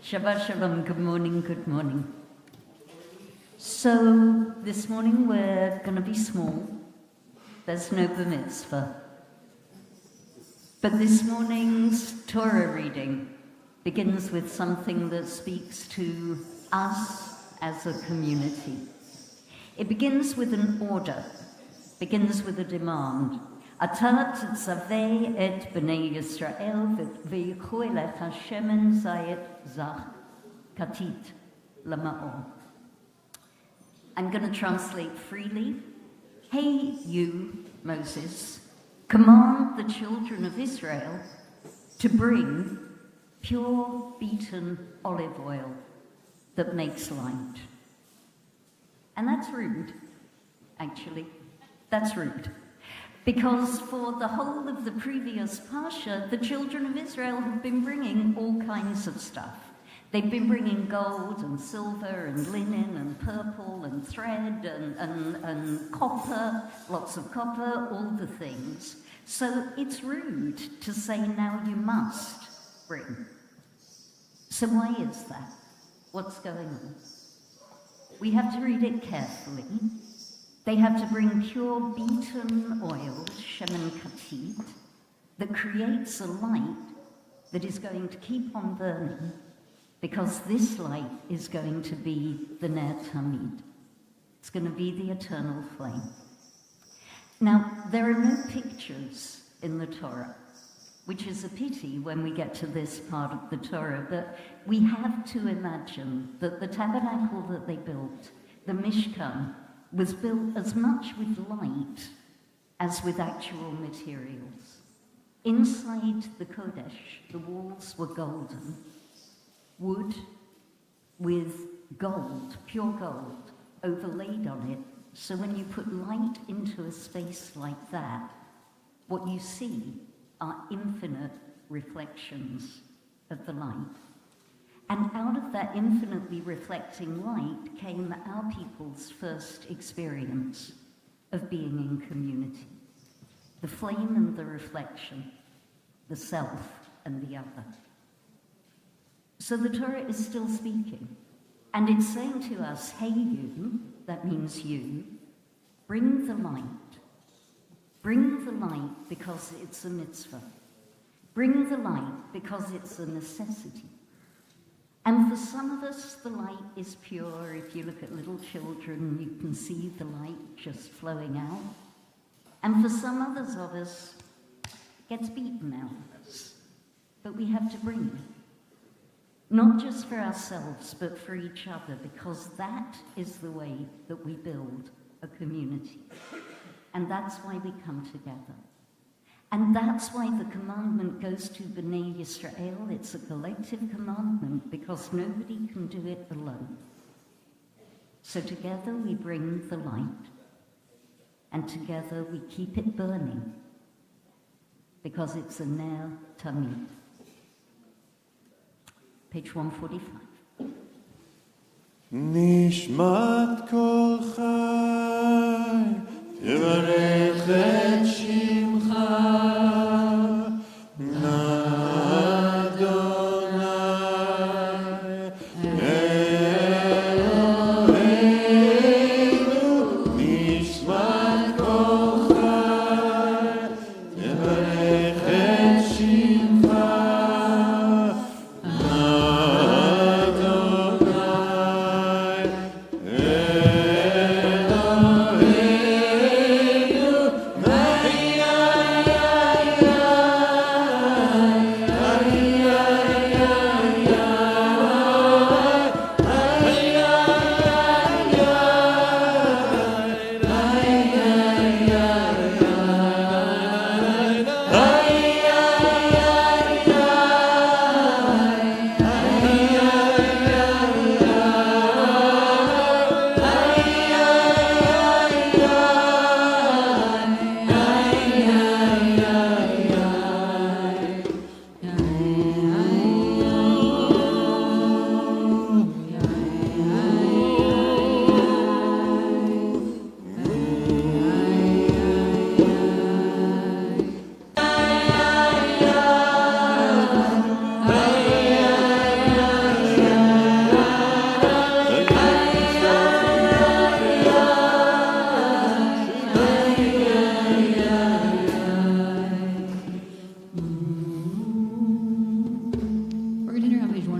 Shabbat Shalom, good morning, good morning. So this morning we're going to be small. There's no bar mitzvah. But this morning's Torah reading begins with something that speaks to us as a community. It begins with an order, begins with a demand. Ata tetzaveh et bnei Yisrael v'yikhu elecha shemen zayit zach katit lama'or. I'm going to translate freely. Hey, you, Moses, command the children of Israel to bring pure beaten olive oil that makes light. And that's rude, actually. That's rude. Because for the whole of the previous Parsha, the children of Israel have been bringing all kinds of stuff. They've been bringing gold and silver and linen and purple and thread and copper, lots of copper, all the things. So it's rude to say, now you must bring. So why is that? What's going on? We have to read it carefully. They have to bring pure beaten oil, shemen katit, that creates a light that is going to keep on burning, because this light is going to be the Ner Tamid. It's going to be the eternal flame. Now, there are no pictures in the Torah, which is a pity when we get to this part of the Torah, but we have to imagine that the tabernacle that they built, the Mishkan, was built as much with light as with actual materials. Inside the Kodesh, the walls were golden, wood with gold, pure gold, overlaid on it. So when you put light into a space like that, what you see are infinite reflections of the light. And out of that infinitely reflecting light came our people's first experience of being in community. The flame and the reflection, the self and the other. So the Torah is still speaking. And it's saying to us, hey you, that means you, bring the light. Bring the light because it's a mitzvah. Bring the light because it's a necessity. And for some of us, the light is pure. If you look at little children, you can see the light just flowing out. And for some others of us, it gets beaten out of us. But we have to bring it. Not just for ourselves, but for each other, because that is the way that we build a community. And that's why we come together. And that's why the commandment goes to Bnei Yisrael. It's a collective commandment because nobody can do it alone. So together we bring the light, and together we keep it burning because it's a Ner Tamid. Page 145. Nishmat kol chai, tivarech et shimcha. Amen.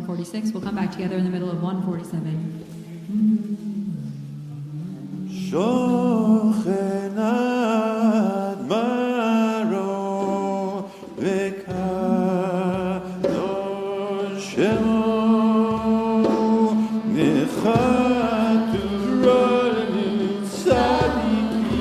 146. We'll come back together in the middle of 147. שוכן אדמרו וקדוש שמו נחתו צדיקים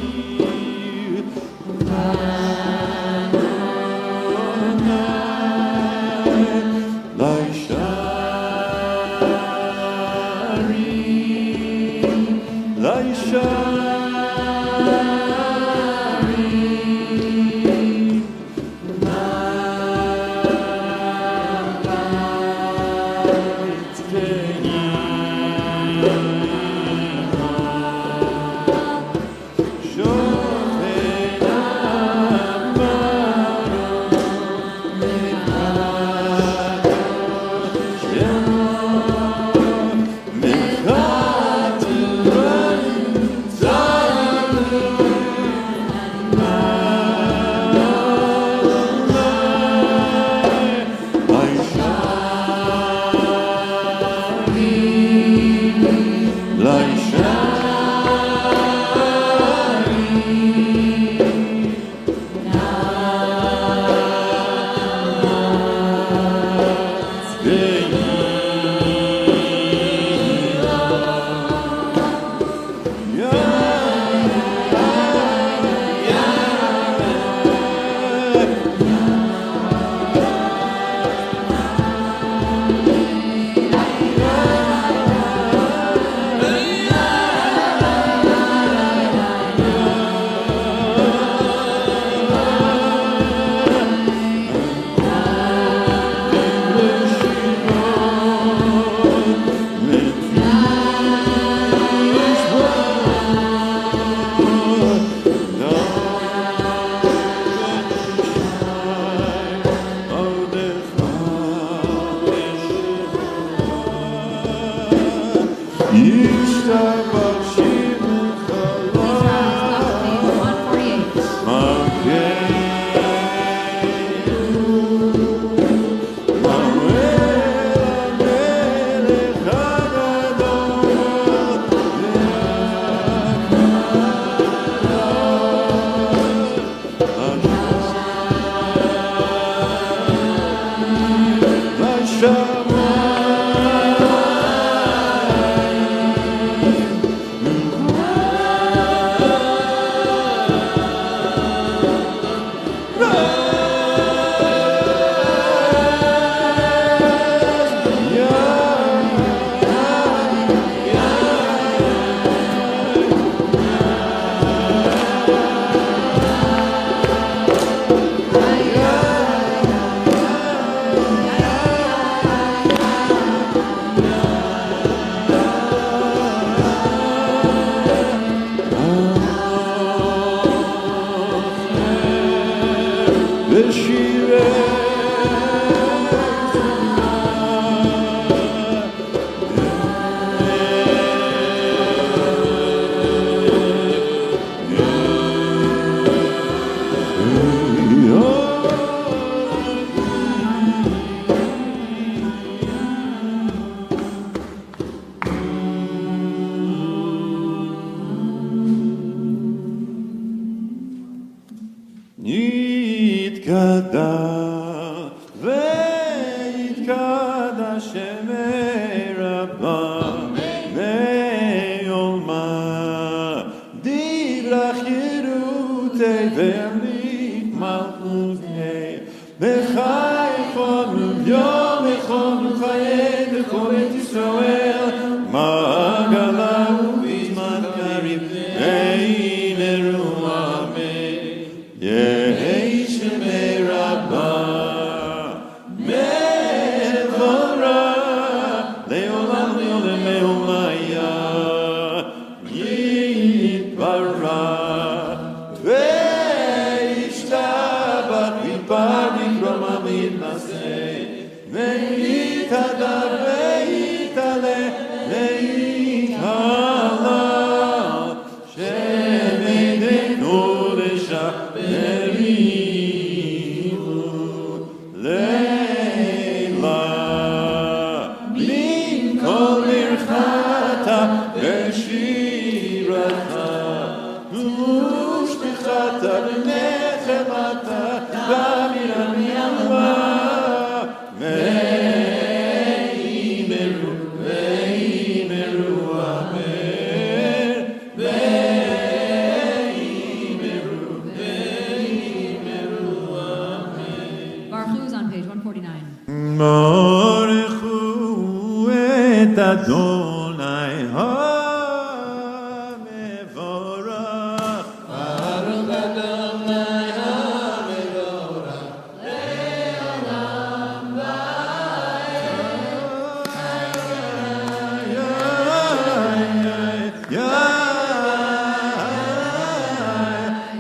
את אדוני המבורך.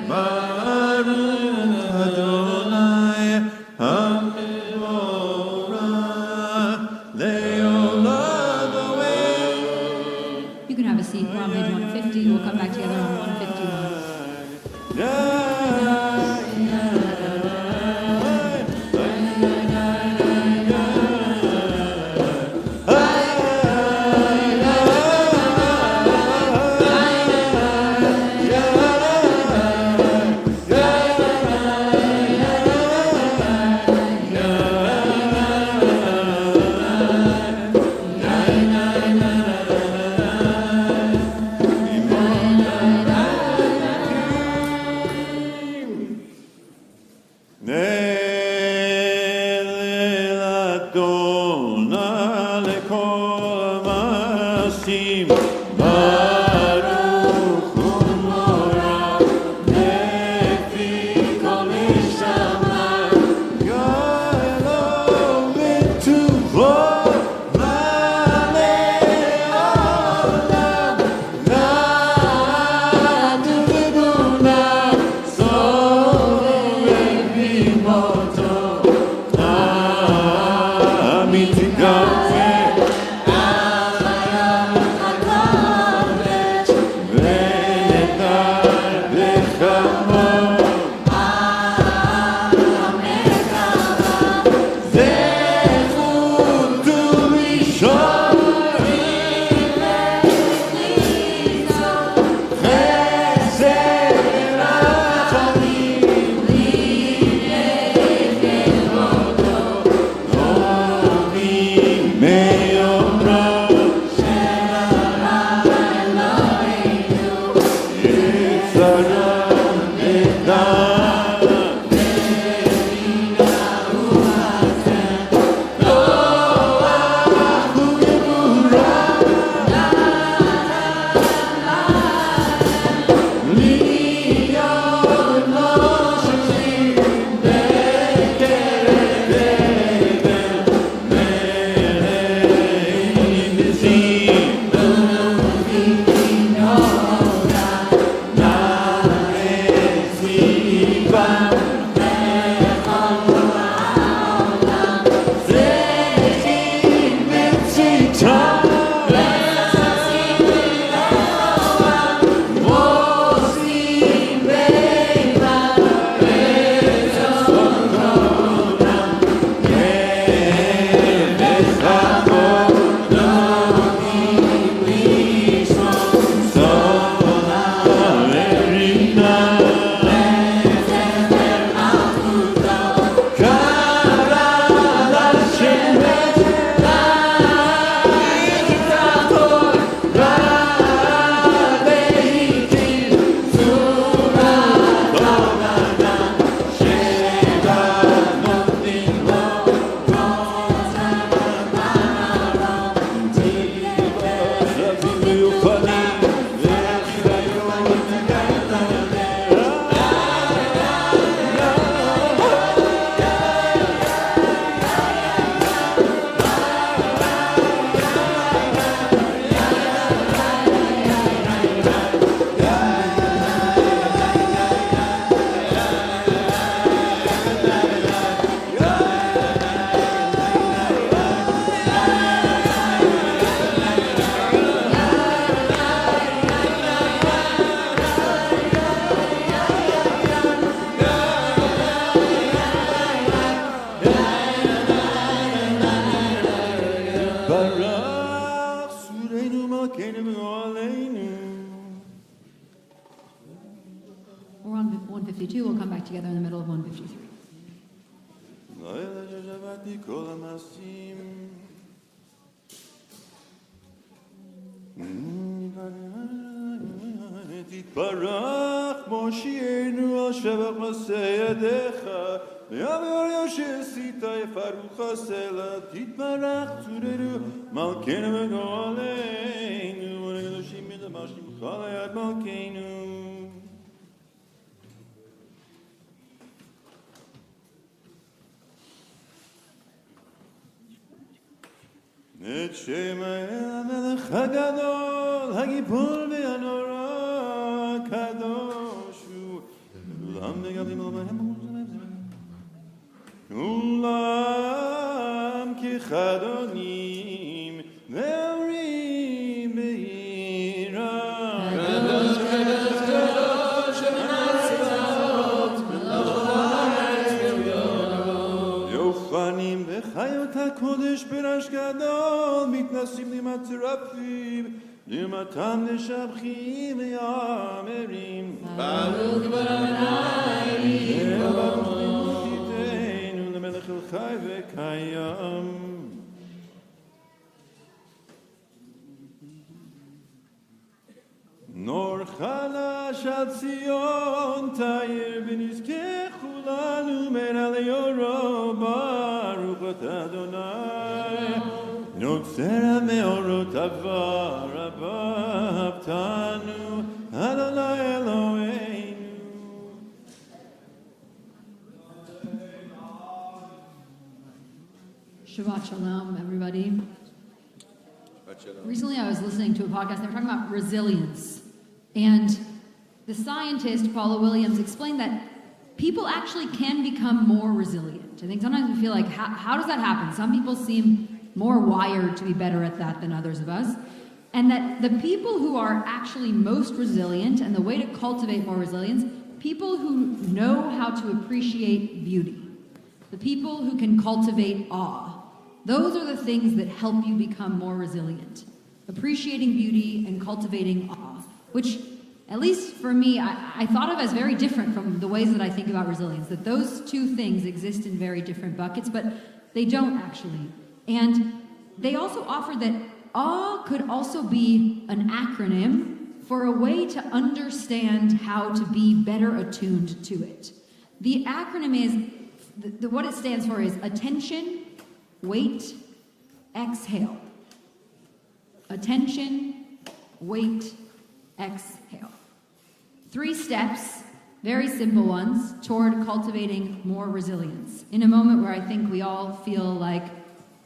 ברוך אדוני המבורך, לעולם You can have a seat. We're on page 150. We'll come back together on 151. We're on 152. We'll come back together in the middle of 153. תתברך מושיענו השבח מעשה ידיך ויאמר שעשית יפרוך הסלע תתברך צורנו מלכנו וגואלנו, ונקדושים מדבר שמך ליד מלכנו. את שם האל המלך הגדול, הגיבור והנורא, הקדוש הוא, כולם מגבים לו בהם, כולם כחדונים, ואומרים ביראה. קדוש, קדוש, קדוש, המנצח מלוך הארץ וביודעו. יופנים וחיות הקודש ברש גדול, מתנסים למצרפים, למתם לשבחים ויאמרים. ברוך ברמנאי, ברוך תיתנו למלך החי וקיים. נור חלש על ציון תאיר ונזכה כולנו מרעלי אורו ברוך אתה אדוני נוצר המאורות עבר אהבתנו אדוני אלוהינו. Shabbat Shalom, everybody. Recently, I was listening to a podcast. They were talking about resilience. And the scientist, Paula Williams, explained that people actually can become more resilient. I think sometimes we feel like, how does that happen? Some people seem more wired to be better at that than others of us. And that the people who are actually most resilient, and the way to cultivate more resilience, people who know how to appreciate beauty. The people who can cultivate awe. Those are the things that help you become more resilient. Appreciating beauty and cultivating awe. Which, at least for me, I thought of as very different from the ways that I think about resilience. That those two things exist in very different buckets, but they don't actually. And they also offered that awe could also be an acronym for a way to understand how to be better attuned to it. The acronym is, what it stands for is attention, wait, exhale. Attention, wait, exhale. 3 steps, very simple ones, toward cultivating more resilience. In a moment where I think we all feel like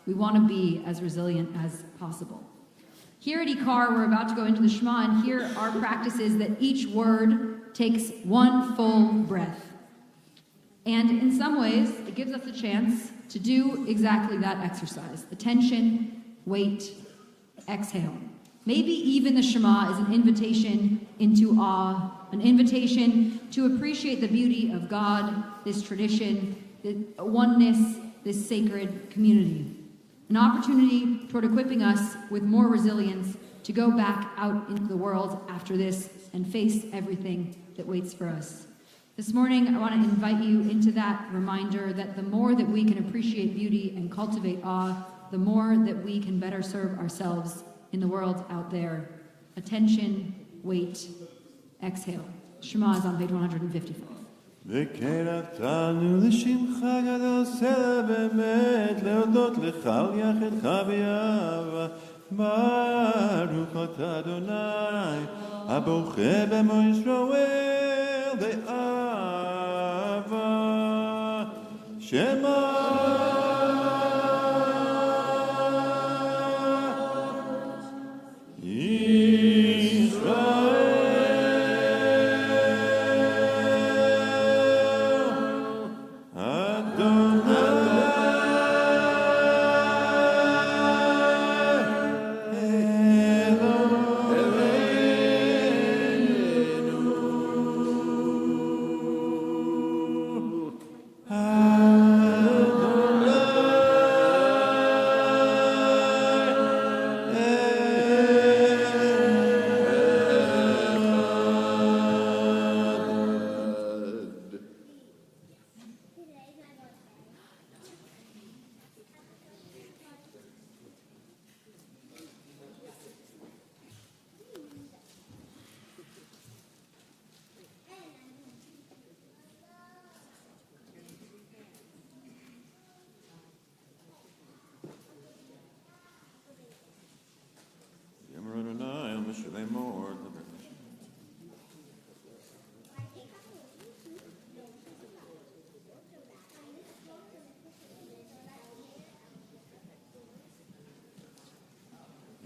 we want to be as resilient as possible. Here at IKAR, we're about to go into the Shema, and here our practice is that each word takes 1 full breath. And in some ways, it gives us a chance to do exactly that exercise. Attention, wait, exhale. Maybe even the Shema is an invitation into awe, an invitation to appreciate the beauty of God, this tradition, the oneness, this sacred community. An opportunity toward equipping us with more resilience to go back out into the world after this and face everything that waits for us. This morning, I want to invite you into that reminder that the more that we can appreciate beauty and cultivate awe, the more that we can better serve ourselves in the world out there. Attention, wait, exhale. Shema is on page 154. וקראתנו לשמך גדול סלע באמת להודות לך וליחדך באהבה ברוך אתה אדוני הבוכה במו ישראל באהבה שמע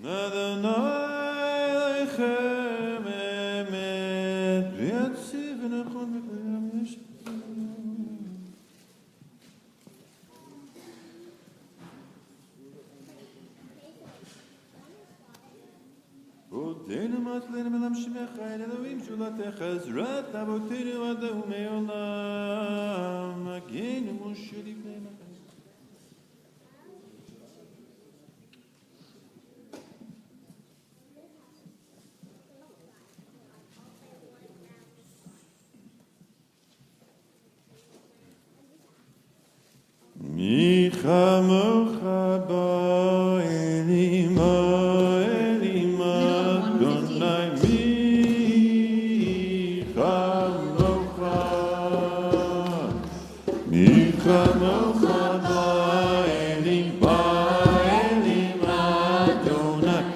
Adonai lechem emet v'yatziv v'nachon v'koyam yeshua. Odenu matlenu melam shemecha el Elohim shulatecha ezrat avotenu adahu me'olam agenu Moshe lifnei machai. Mi chamocha ba'elima elima Adonai mi chamocha ba'elima Adonai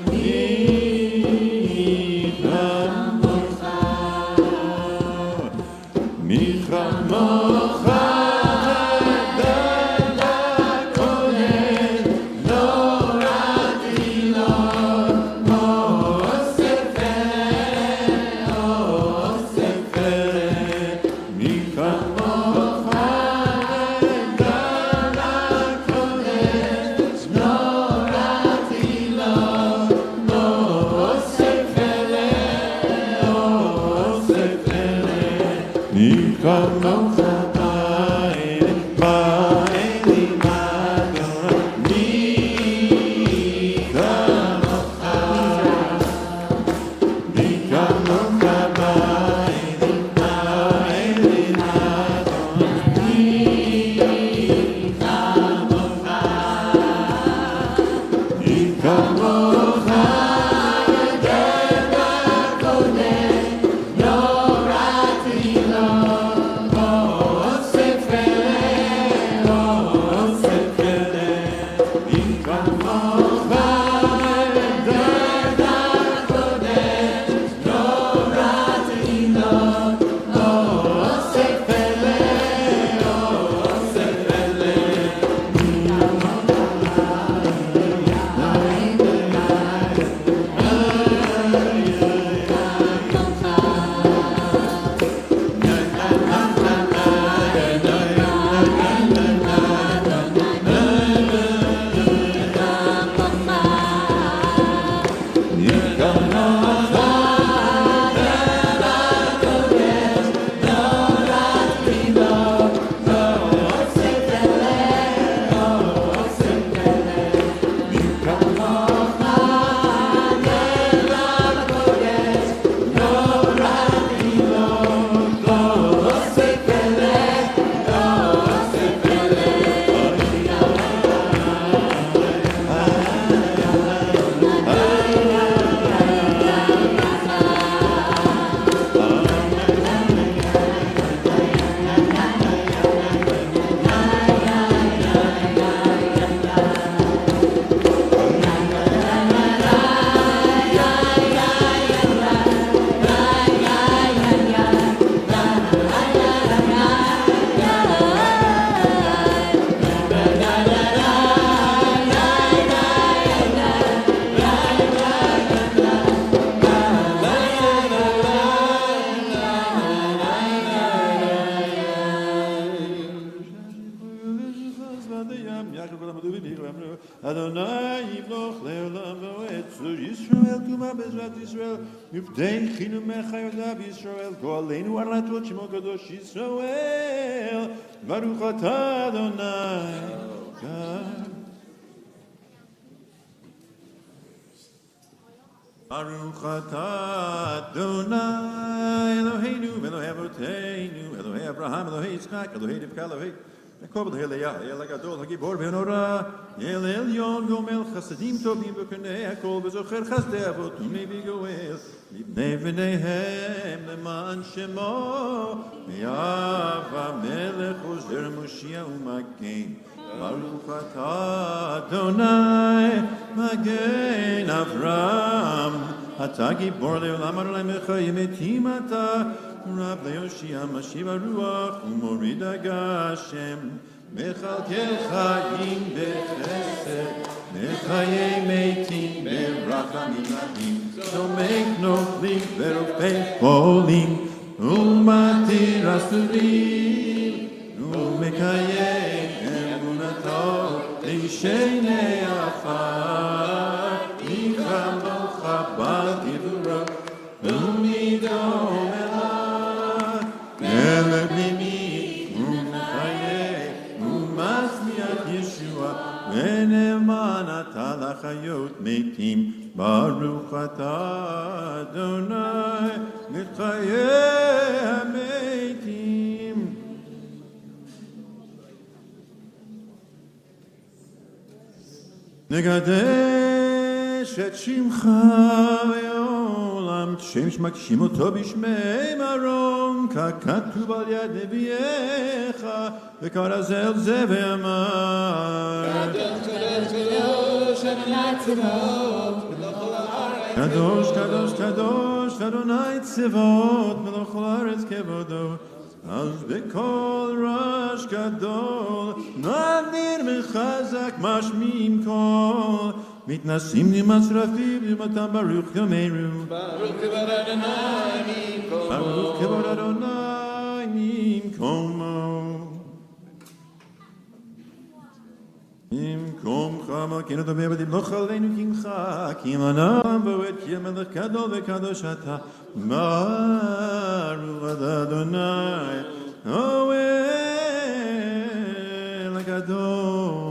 mi chamocha Adonai yimloch le'olam v'oed Tzur Yisrael kuma bezrat Yisrael Yuvdei chinu mecha yodav Yisrael Go'aleinu arlatot shemo kadosh Yisrael Baruch atah Adonai Baruch atah Adonai Eloheinu Elohei Avoteinu Elohei Abraham Elohei Yitzchak Elohei Rivka Elohei Jacob Elohei Leah El Gadol Hagibor Benora El Elyon Gomel Chasadim Tovim V'Kenei Hakol V'Zocher Chasdei Avot U'Nevi Goel Libnei V'neihem Leman Shemo Me'av HaMelech Ozer Moshiach U'Magen Baruch atah Adonai Magen Avram Atah Gibor Le'olam Adonai Mechayim Etim Atah Rab Le'Yoshia Mashiv HaRuach U'Morid HaGashem Mechalkel Chayim B'Chesed Mechaye Meitim Berachamim Radim. So make no plea, Verofei Holim, Umatir Asurim, Umekaye Emunato, Leishenei Afar, Micham Lo Chabad Givura, Umidom Elad, Elebimi, Umekaye, Umasmiat Yeshua, Venemanat Alachayot Meitim, Baruch Atah Adonai, Nechayeh HaMeitim. נקדש את שמך בעולם, שם שמקשים אותו בשמי מרום, ככתוב על יד נביאך, וקרא זה אל זה ואמר קדוש, קדוש, קדוש, אדוני צבאות, מלך כל הארץ כבודו. אז בקול רעש גדול, נדיר וחזק משמיעים קול, מתנסים למצרפים למתם ברוך יאמרו. ברוך כבוד אדוני ממקומו. ברוך כבוד אדוני ממקומו. במקומך מלכנו דבר ותמלוך עלינו קמך, כי מנעם בועט כי המלך גדול וקדוש אתה. ברוך אדוני האוהל הקדוש.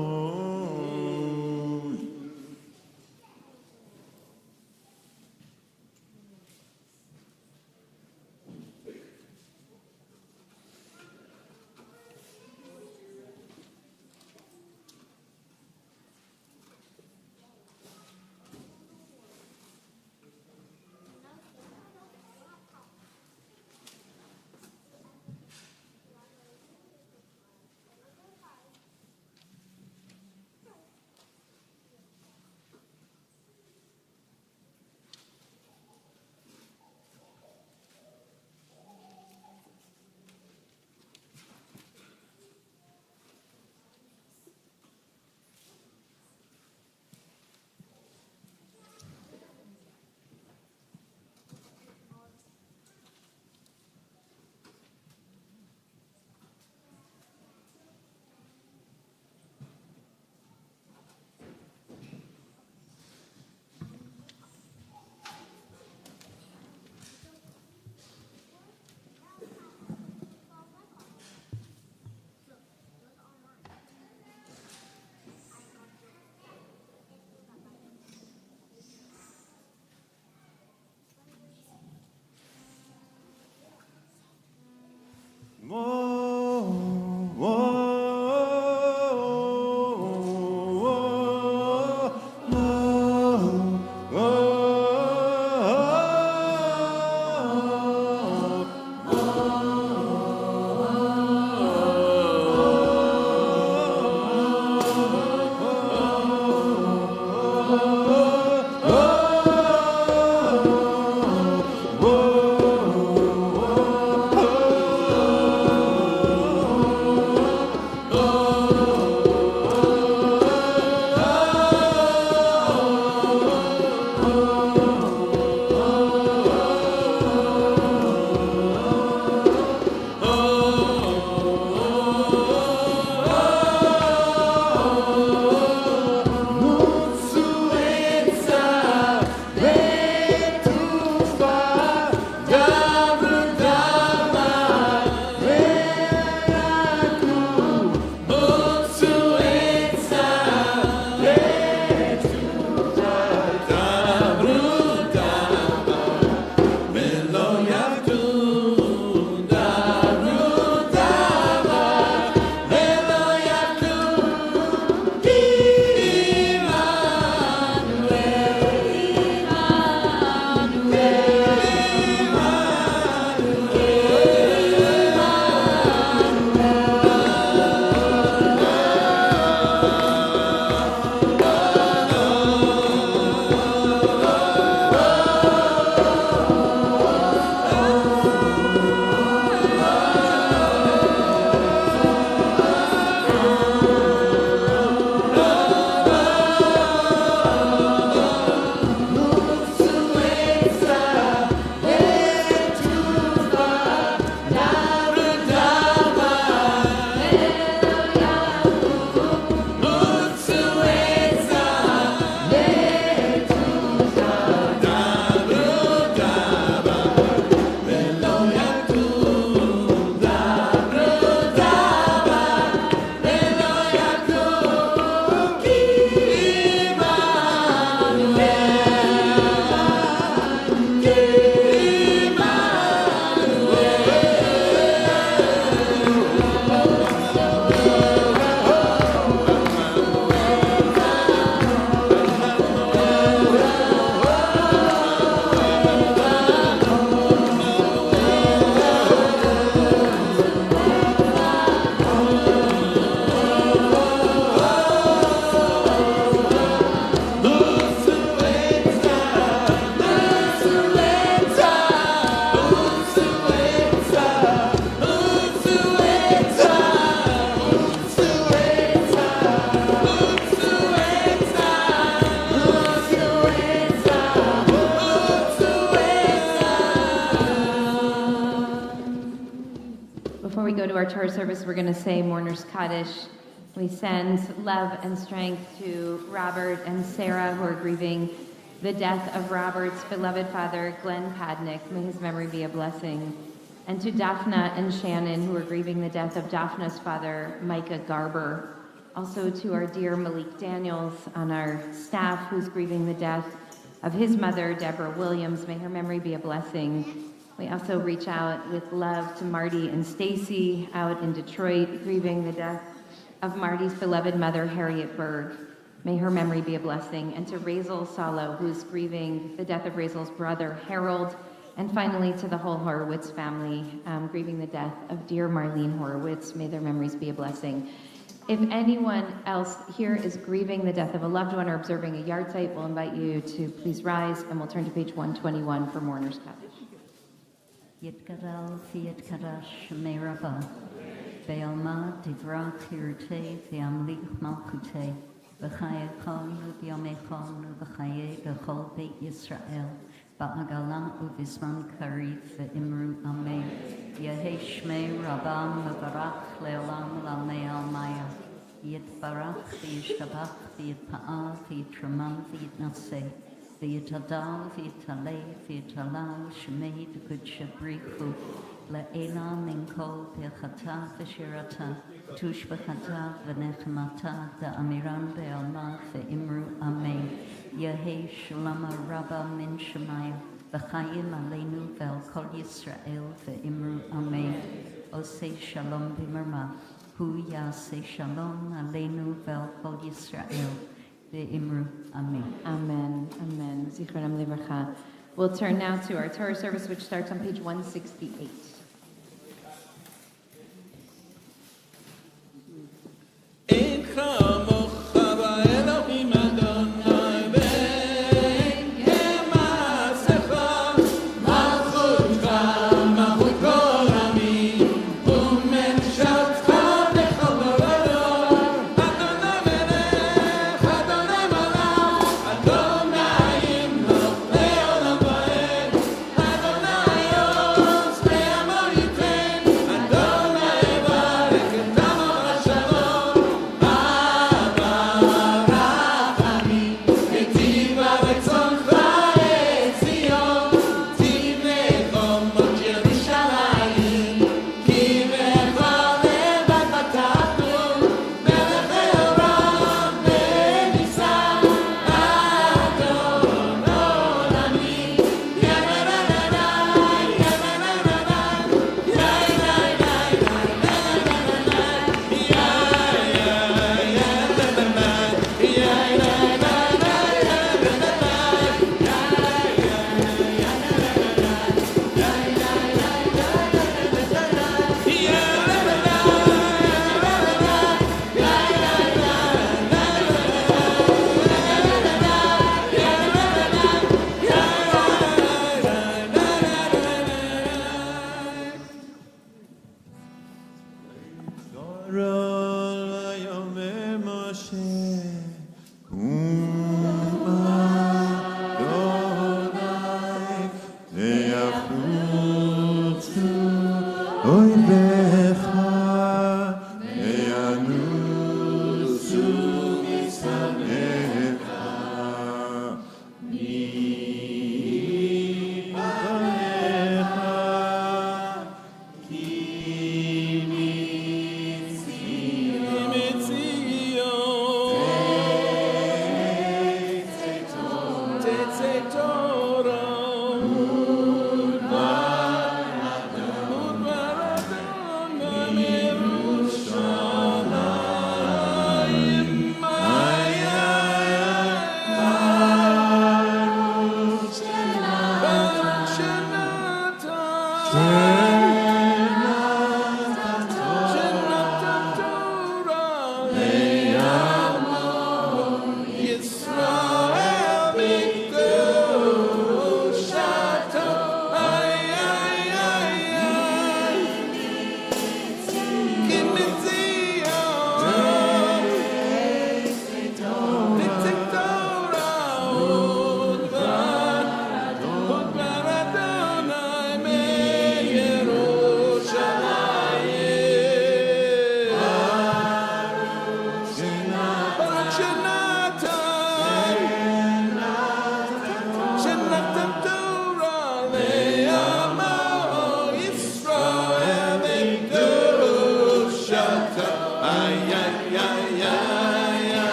go to our Torah service, we're going to say Mourner's Kaddish. We send love and strength to Robert and Sarah, who are grieving the death of Robert's beloved father, Glenn Padnick. May his memory be a blessing. And to Daphna and Shannon, who are grieving the death of Daphna's father, Micah Garber. Also to our dear Malik Daniels on our staff, who's grieving the death of his mother, Deborah Williams. May her memory be a blessing. We also reach out with love to Marty and Stacy out in Detroit, grieving the death of Marty's beloved mother, Harriet Berg. May her memory be a blessing. And to Razel Salo, who's grieving the death of Razel's brother, Harold. And finally, to the whole Horowitz family, grieving the death of dear Marlene Horowitz. May their memories be a blessing. If anyone else here is grieving the death of a loved one or observing a yard site, we'll invite you to please rise, and we'll turn to page 121 for Mourner's Kaddish. Yitgadal v'yitkadash me'raba, ve'alma divra kirte ve'amlich malchute, v'chayechon v'yomechon v'chaye v'chol beit Yisrael, ba'agala u'vizman karif ve'imru amen. Yehei shmei rabam v'barach le'olam lamei almaya. Yitbarach v'yishtabach v'yitpa'al v'yitramam v'yitnaseh. V'yitadal v'yitaleh v'yitalal shmei v'kudshabrichu. Le'ela min kol p'chata v'shirata. Tush b'chata v'nechmata da'amiran be'alma ve'imru amen. Yehei shalama rabba min shemaya. V'chayim aleinu ve'al kol Yisrael ve'imru amen. Osei shalom b'merma. Hu yasei shalom aleinu ve'al kol Yisrael ve'imru amen. Amen. Amen. Zichronam livracha. We'll turn now to our Torah service, which starts on page 168.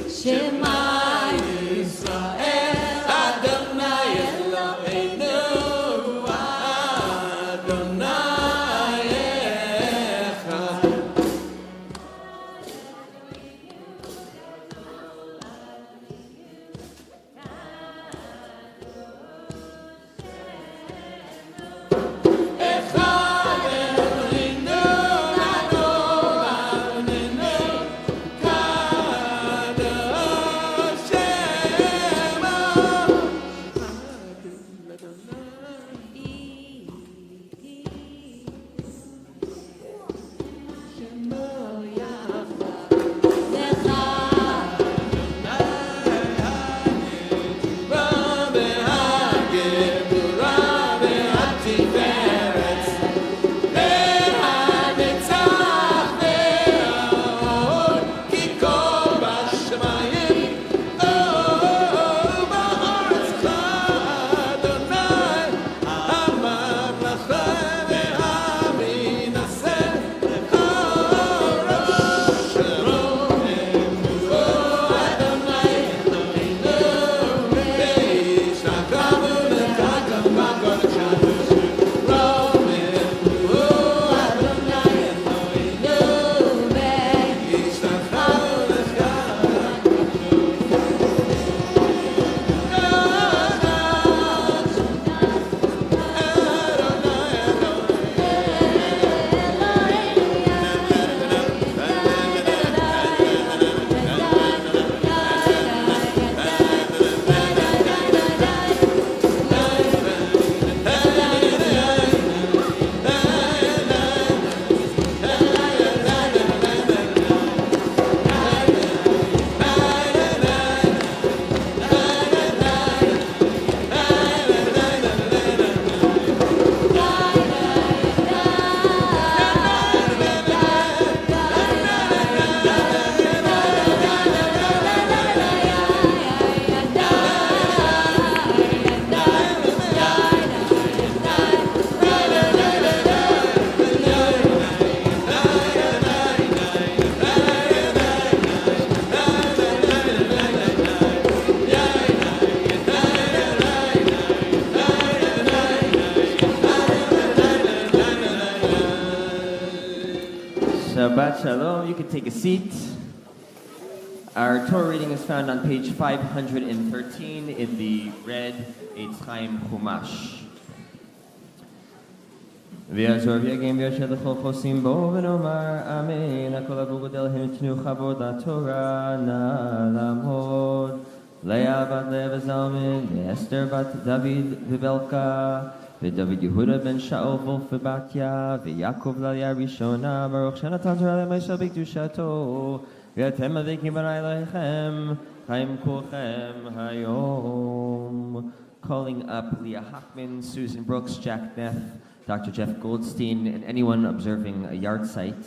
Shema Yisrael, Adonai Eloheinu, Adonai Echad. Echad Eloheinu, Adonai Kadosh Shema. Shabbat Shalom. You can take a seat. Our Torah reading is found on page 513 in the red Eitz Chaim Chumash. ויעזור ויגן וישב לכל חוסים בו ונאמר אמן הכל עבור גדלהם תנו כבוד לתורה נא לעמוד לאה בת לאה זלמן ואסתר בת דוד ובלקה ודוד יהודה בן שאול וולף ובתיה ויעקב לליה ראשונה ברוך שנתן תורה למשה בקדושתו ואתם הדבקים בני אלוהיכם חיים כולכם היום. Calling up Leah Hockman, Susan Brooks, Jack Neff, Dr. Jeff Goldstein, and anyone observing a yard site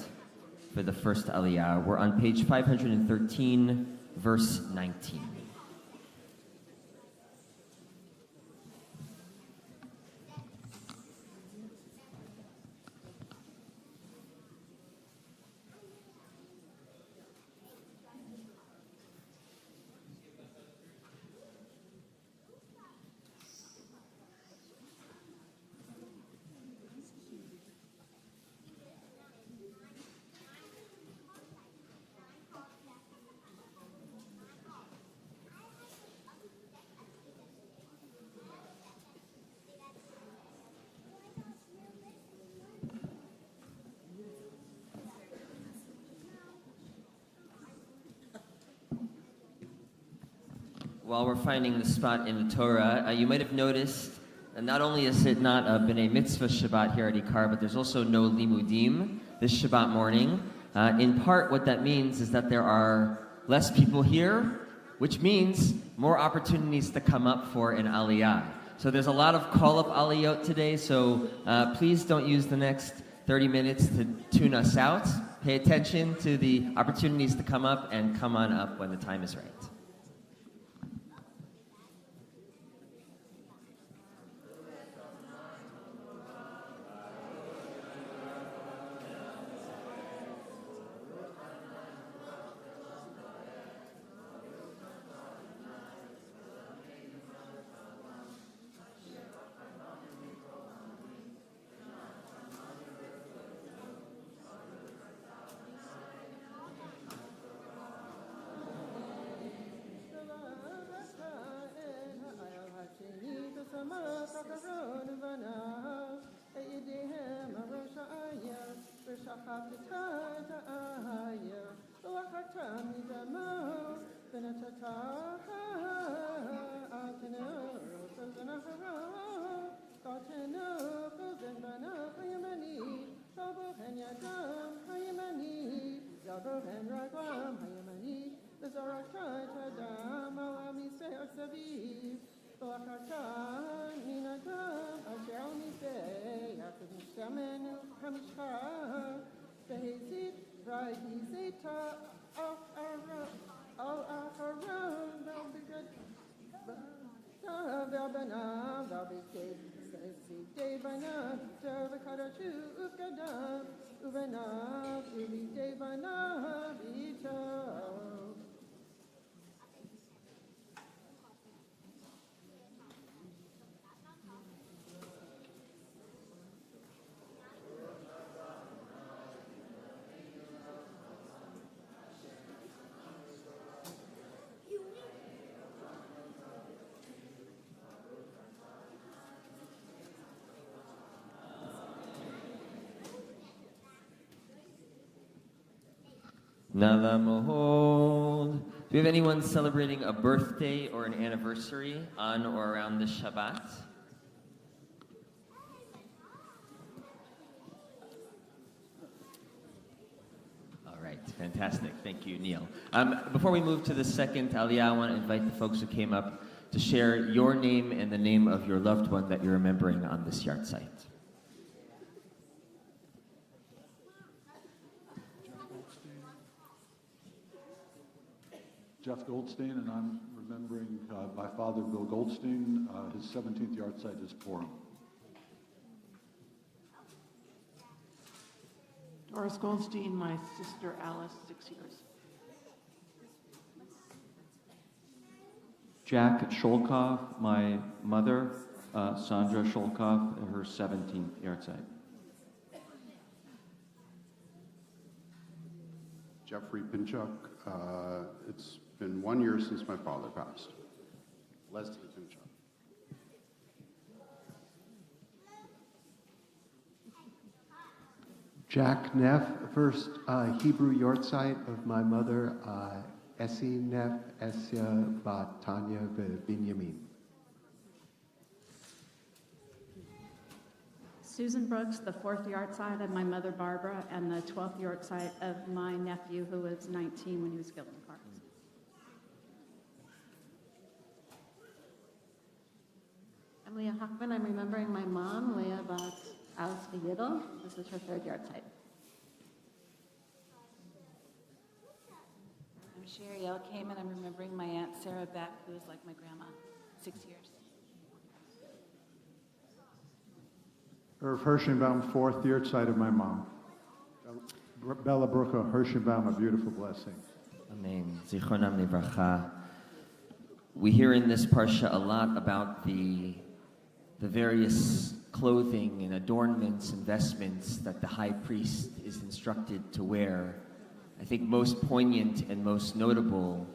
for the first Aliyah. We're on page 513, verse 19. while we're finding the spot in the Torah, you might have noticed that not only is it not a B'nai Mitzvah Shabbat here at IKAR, but there's also no limudim this Shabbat morning. In part, what that means is that there are less people here, which means more opportunities to come up for an aliyah. So there's a lot of call-up aliyot today, so please don't use the next 30 minutes to tune us out. Pay attention to the opportunities to come up and come on up when the time is right. Nalamod. Do we have anyone celebrating a birthday or an anniversary on or around this Shabbat? All right, fantastic. Thank you, Neil. Before we move to the second aliyah, I want to invite the folks who came up to share your name and the name of your loved one that you're remembering on this yard site. Jeff Goldstein, and I'm remembering my father, Bill Goldstein. His 17th yard site is Purim. Doris Goldstein, my sister Alice, 6 years. Jack Sholkoff, my mother, Sandra Sholkoff, her 17th yard site. Jeffrey Pinchuk, it's been 1 year since my father passed. Leslie Pinchuk. Jack Neff, first Hebrew yard site of my mother, Essie Neff, Essia Bat Tanya Binyamin. Susan Brooks, the 4th yard site of my mother Barbara, and the 12th yard site of my nephew who was 19 when he was killed in the car. I'm Leah Hockman. I'm remembering my mom, Leah Bat Alice Yidel. This is her 3rd yard site. I'm Sherry L. Kamen. I'm remembering my Aunt Sarah Beck, who was like my grandma, 6 years. Irv Hirschenbaum, 4th yard site of my mom. Bella Brucha Hirschenbaum, a beautiful blessing. Amen. Zichronam Livracha. We hear in this parsha a lot about the various clothing and adornments and vestments that the high priest is instructed to wear. I think most poignant and most notable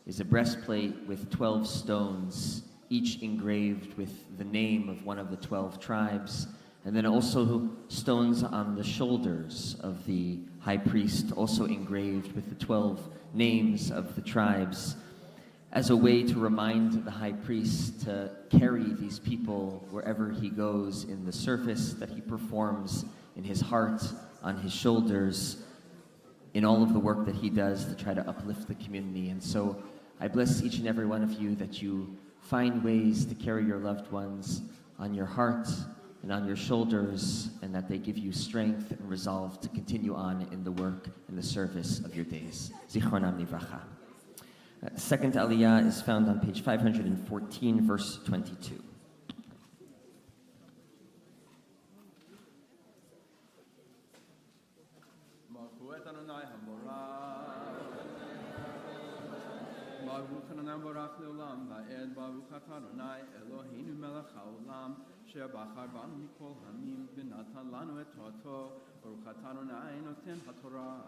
is a breastplate with 12 stones, each engraved with the name of one of the 12 tribes, and then also stones on the shoulders of the high priest, also engraved with the 12 names of the tribes. as a way to remind the high priest to carry these people wherever he goes, in the service that he performs, in his heart, on his shoulders, in all of the work that he does to try to uplift the community. And so I bless each and every one of you that you find ways to carry your loved ones on your heart and on your shoulders, and that they give you strength and resolve to continue on in the work and the service of your days. Zichronam livracha. Second aliyah is found on page 514, verse 22. Baruch Adonai Barach Leolam Va'ed Baruch Atah Adonai Eloheinu Melech HaOlam Asher Bachar Banu Mikol Hamim V'Natan Lanu Et Torato Baruch Atah Adonai Noten HaTorah.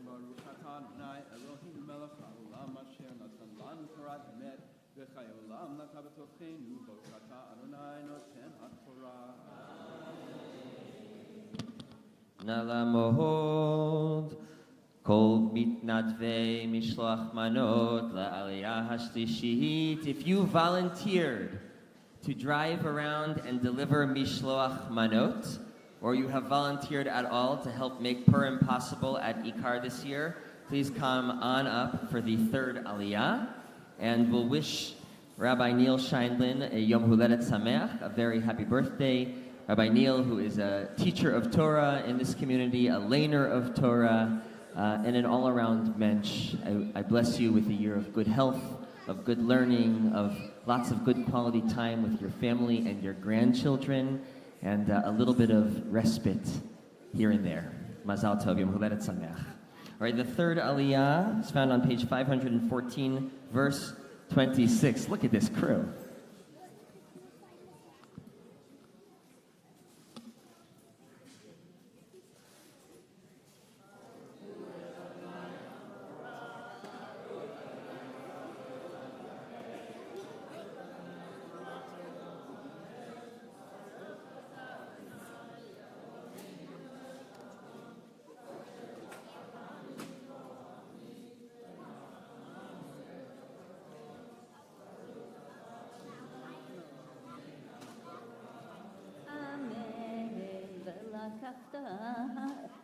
Baruch Atah Adonai Eloheinu Melech HaOlam Asher Natan Lanu Torat Emet V'Chai Olam Nata B'Tocheinu Baruch Atah Adonai Noten HaTorah. Nalamod Kol mitnadvei mishloach manot la'aliyah hashlishit. If you volunteered to drive around and deliver mishloach manot, or you have volunteered at all to help make Purim possible at IKAR this year, please come on up for the third aliyah, and we'll wish Rabbi Neil Scheindlin a Yom Huledet Sameach, a very happy birthday. Rabbi Neil, who is a teacher of Torah in this community, a laner of Torah, and an all-around mensch. I bless you with a year of good health, of good learning, of lots of good quality time with your family and your grandchildren, and a little bit of respite here and there. Mazal Tov, Yom Huledet Sameach. All right, the third aliyah is found on page 514, verse 26. Look at this crew.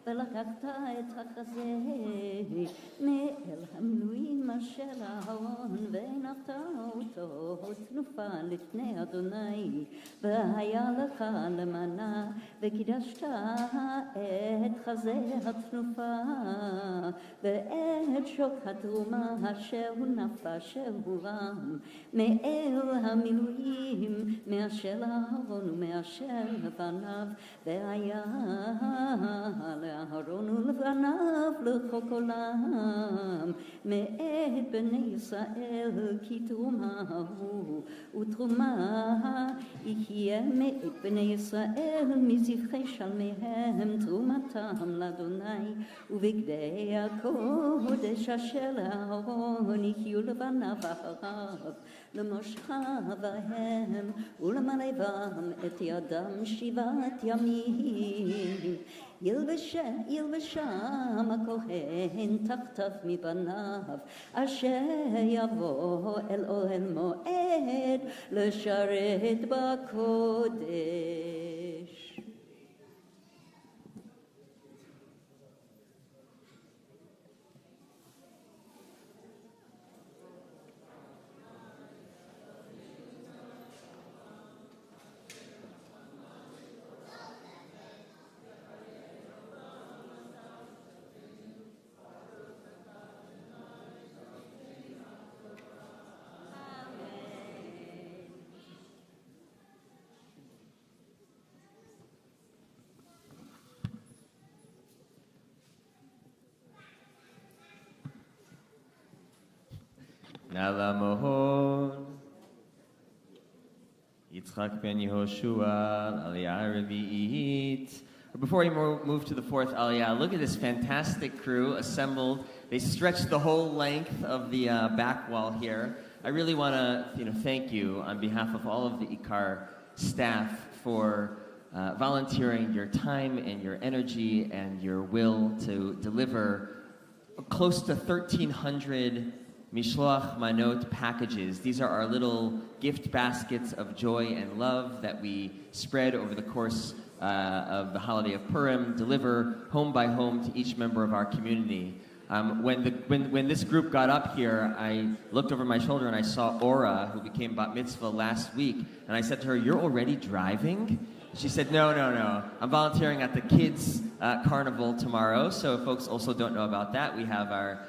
ולקחת את החזה מאל המילואים אשר ההון והנחת אותו תנופה לפני אדוני והיה לך למנה וקידשת את חזה התנופה ואת שוק התרומה אשר הונף אשר הורם מאל המילואים מאשר ההון ומאשר לבניו והיה לאהרון ולבניו לכל עולם מאת בני ישראל כי תרומה הוא ותרומה יחיה מאת בני ישראל מזבחי שלמיהם תרומתם לאדוני ובגדי הקודש אשר לאהרון יחיו לבניו אחריו למושכה בהם ולמלא בם את ידם 7 ימים ילבשם הכהן תחתיו מבניו אשר יבוא אל אוהל מועד לשרת בקודש. Alamahod. Yitzchak ben Yehoshua, Aliyah Revi'it. Before we move to the fourth Aliyah, look at this fantastic crew assembled. They stretched the whole length of the back wall here. I really want to thank you on behalf of all of the IKAR staff for volunteering your time and your energy and your will to deliver close to 1,300 Mishloach Manot packages. These are our little gift baskets of joy and love that we spread over the course of the holiday of Purim, deliver home by home to each member of our community. When this group got up here, I looked over my shoulder and I saw Ora, who became Bat Mitzvah last week, and I said to her, "You're already driving?" She said, No. I'm volunteering at the kids' carnival tomorrow, so if folks also don't know about that, we have our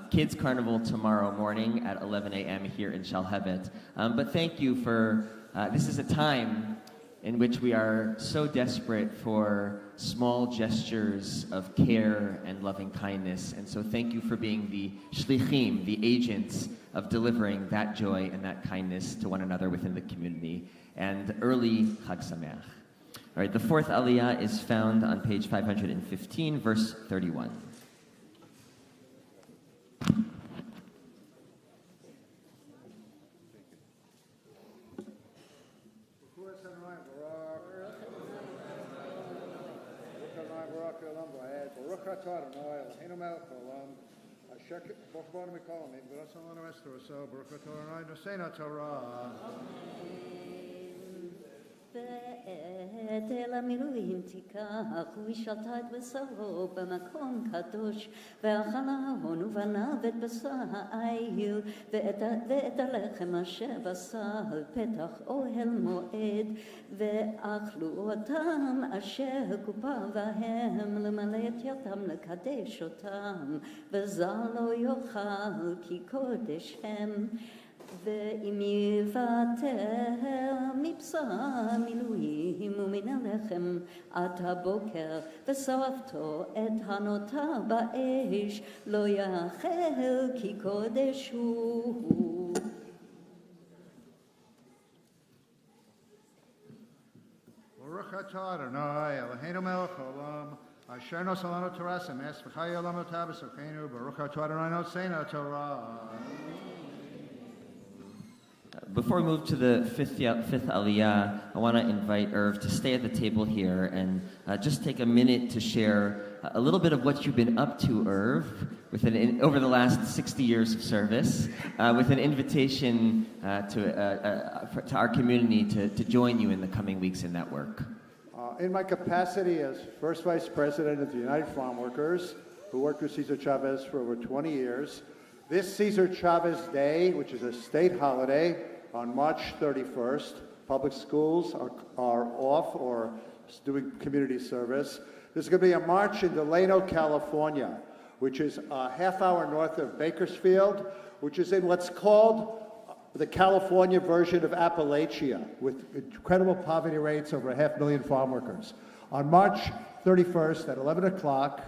kids' carnival tomorrow morning at 11 a.m. here in Shalhevet. But thank you for, this is a time in which we are so desperate for small gestures of care and loving kindness. And so thank you for being the shlichim, the agents of delivering that joy and that kindness to one another within the community. And early Chag Sameach. All right, the fourth Aliyah is found on page 515, verse 31. ואת אל המילואים תיקח ושלטת בשרו במקום קדוש ואכל אהרון ובניו את בשר העיל ואת הלחם אשר בשר פתח אוהל מועד ואכלו אותם אשר קופה בהם למלא את ידם לקדש אותם וזר לא יאכל כי קודש הם ואם יוותר מבשר המילואים ומן הלחם עד הבוקר ושרפתו את הנותר באש לא יאכל כי קודש הוא. ברוך אתה אדוני אלוהינו מלך העולם אשר נוסע לנו תורה שמח וחיי עולם אותה בסוכנו ברוך אתה אדוני נושאנו תורה. Before we move to the fifth Aliyah, I want to invite Irv to stay at the table here and just take a minute to share a little bit of what you've been up to, Irv, over the last 60 years of service, with an invitation to our community to join you in the coming weeks in that work. In my capacity as First Vice President of the United Farm Workers, who worked with Cesar Chavez for over 20 years, this Cesar Chavez Day, which is a state holiday, on March 31st, public schools are off or doing community service. There's going to be a march in Delano, California, which is a half hour north of Bakersfield, which is in what's called the California version of Appalachia, with incredible poverty rates, over 500,000 farm workers. On March 31st at 11 o'clock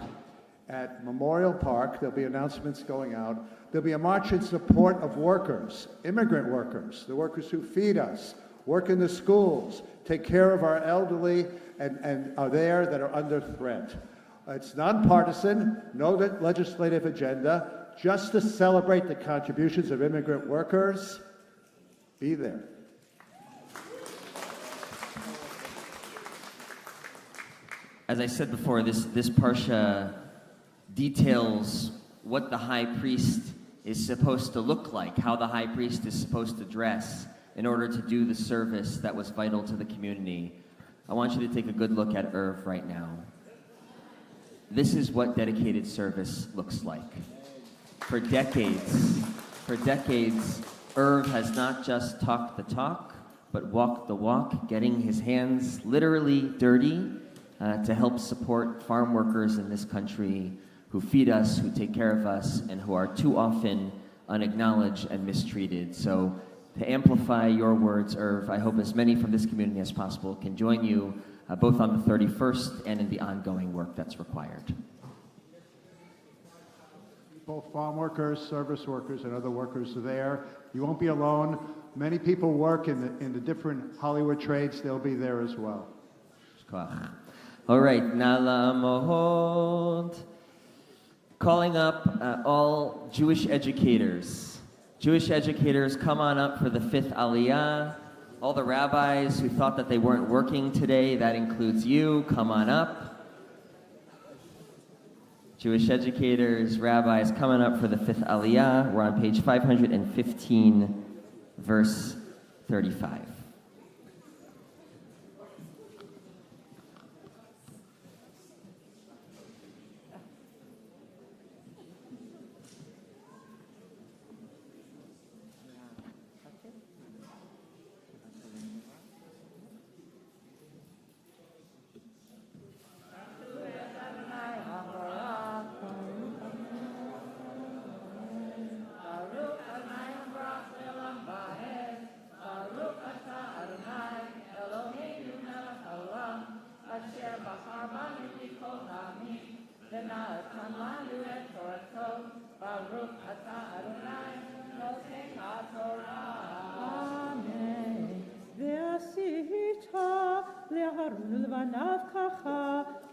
at Memorial Park, there'll be announcements going out. There'll be a march in support of workers, immigrant workers, the workers who feed us, work in the schools, take care of our elderly, and are there that are under threat. It's nonpartisan, no legislative agenda, just to celebrate the contributions of immigrant workers. Be there. As I said before, this parsha details what the high priest is supposed to look like, how the high priest is supposed to dress in order to do the service that was vital to the community. I want you to take a good look at Irv right now. This is what dedicated service looks like. For decades, Irv has not just talked the talk, but walked the walk, getting his hands literally dirty to help support farm workers in this country who feed us, who take care of us, and who are too often unacknowledged and mistreated. So to amplify your words, Irv, I hope as many from this community as possible can join you both on the 31st and in the ongoing work that's required. people, farm workers, service workers, and other workers there. You won't be alone. Many people work in the different Hollywood trades. They'll be there as well. All right, Nala Mohod. Calling up all Jewish educators. Jewish educators, come on up for the 5th Aliyah. All the rabbis who thought that they weren't working today, that includes you, come on up. Jewish educators, rabbis, coming up for the 5th Aliyah. We're on page 515, verse 35.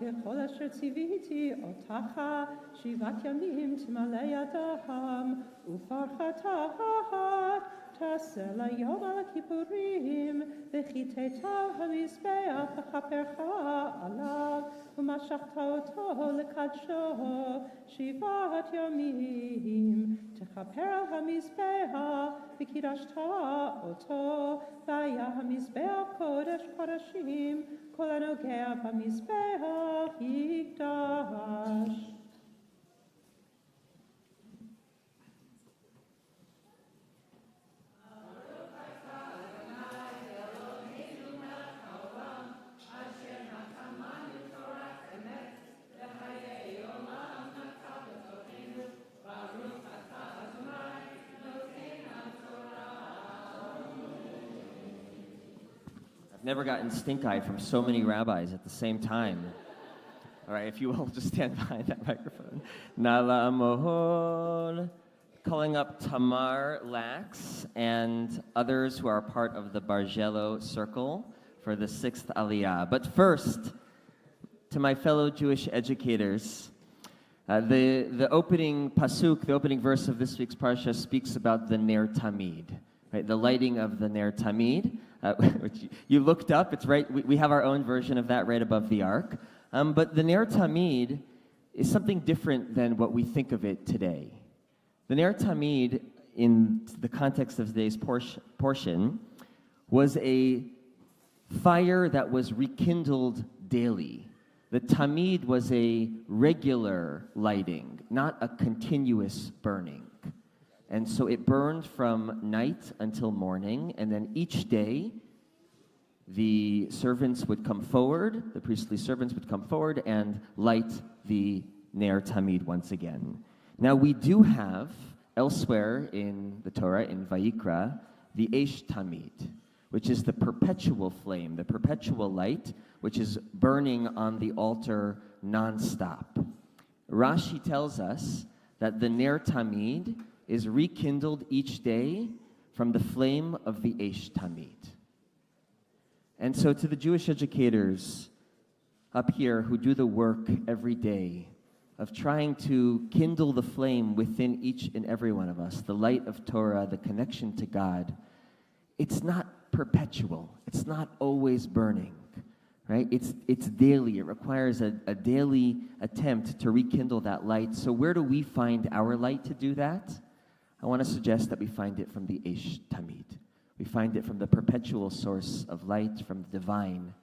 ככל אשר ציוויתי אותך, 7 ימים תמלא ידם, ופרחת תעשה ליום על הכיפורים, וחיטאת המזבח לכפרך עליו, ומשכת אותו לקדשו 7 ימים, תכפר על המזבח, וקידשת אותו, והיה המזבח קודש קודשים, כל הנוגע במזבח יקדש. Never gotten stink-eyed from so many rabbis at the same time. All right, if you will, just stand behind that microphone. Nala Mohol, calling up Tamar Lax and others who are part of the Bargello Circle for the 6th Aliyah. But first, to my fellow Jewish educators, the opening pasuk, the opening verse of this week's parsha speaks about the Ner Tamid, right? The lighting of the Ner Tamid. Which you looked up, it's right, we have our own version of that right above the ark. But the Ner Tamid is something different than what we think of it today. The Ner Tamid, in the context of today's portion, was a fire that was rekindled daily. The Tamid was a regular lighting, not a continuous burning. And so it burned from night until morning, and then each day the servants would come forward, the priestly servants would come forward and light the Ner Tamid once again. Now we do have elsewhere in the Torah, in Vayikra, the Eish Tamid, which is the perpetual flame, the perpetual light, which is burning on the altar nonstop. Rashi tells us that the Ner Tamid is rekindled each day from the flame of the Eish Tamid. And so to the Jewish educators up here who do the work every day of trying to kindle the flame within each and every one of us, the light of Torah, the connection to God, it's not perpetual. It's not always burning, right? It's daily. It requires a daily attempt to rekindle that light. So where do we find our light to do that? I want to suggest that we find it from the Eish Tamid. We find it from the perpetual source of light, from the divine.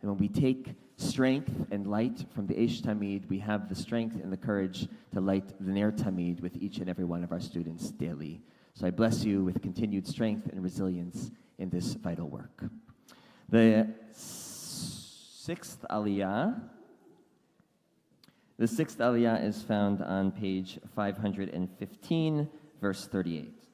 And when we take strength and light from the Eish Tamid, we have the strength and the courage to light the Ner Tamid with each and every one of our students daily. So I bless you with continued strength and resilience in this vital work. The 6th Aliyah. The 6th Aliyah is found on page 515, verse 38.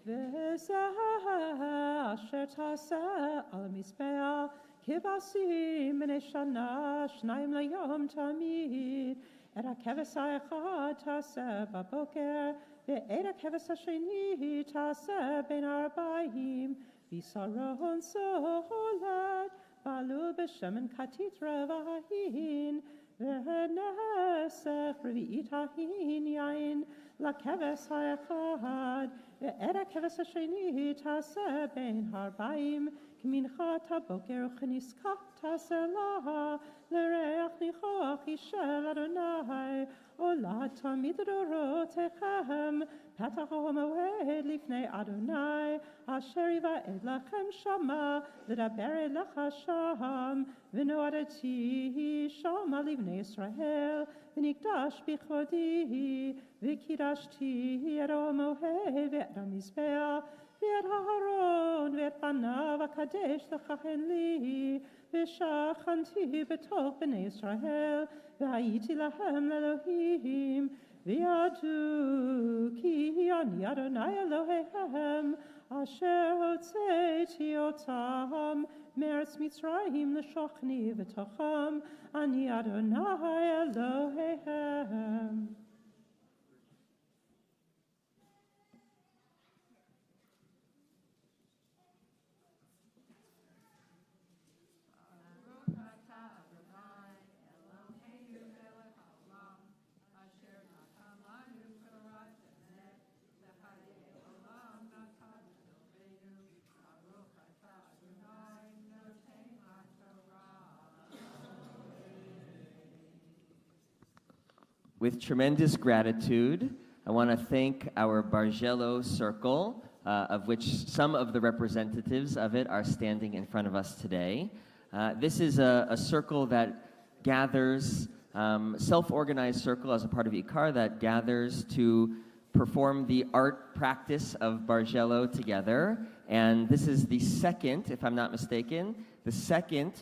וזה אשר תעשה על המזבח כבשים בני שנה, 2 ליום תמיד. את הכבש האחד תעשה בבוקר, ואת הכבש השני תעשה בין 40. בשרון סולת, בעלו בשמן כתית רבעין, ונסך רביעית ההין יין לכבש האחד, ואת הכבש השני תעשה בין 40. כמנחת הבוקר וכנזקה תעשה לה, לריח ניחוח של אדוני, עולה תמיד דורותיכם, פתח המועד לפני אדוני, אשר יבעט לכם שמה, לדבר אליך שם, ונועדתי שמה לבני ישראל, ונקדש בכבודי, וקידשתי את המועד ואת המזבח, ואת הארון ואת בניו אקדש לכהן לי, ושכנתי בתוך בני ישראל, והייתי להם לאלוהים, וידעו כי אני אדוני אלוהיהם, אשר הוצאתי אותם מארץ מצרים לשוכני בתוכם, אני אדוני אלוהיהם. With tremendous gratitude, I want to thank our Bargello Circle, of which some of the representatives of it are standing in front of us today. This is a circle that gathers, self-organized circle as a part of IKAR that gathers to perform the art practice of Bargello together. And this is the second, if I'm not mistaken, the second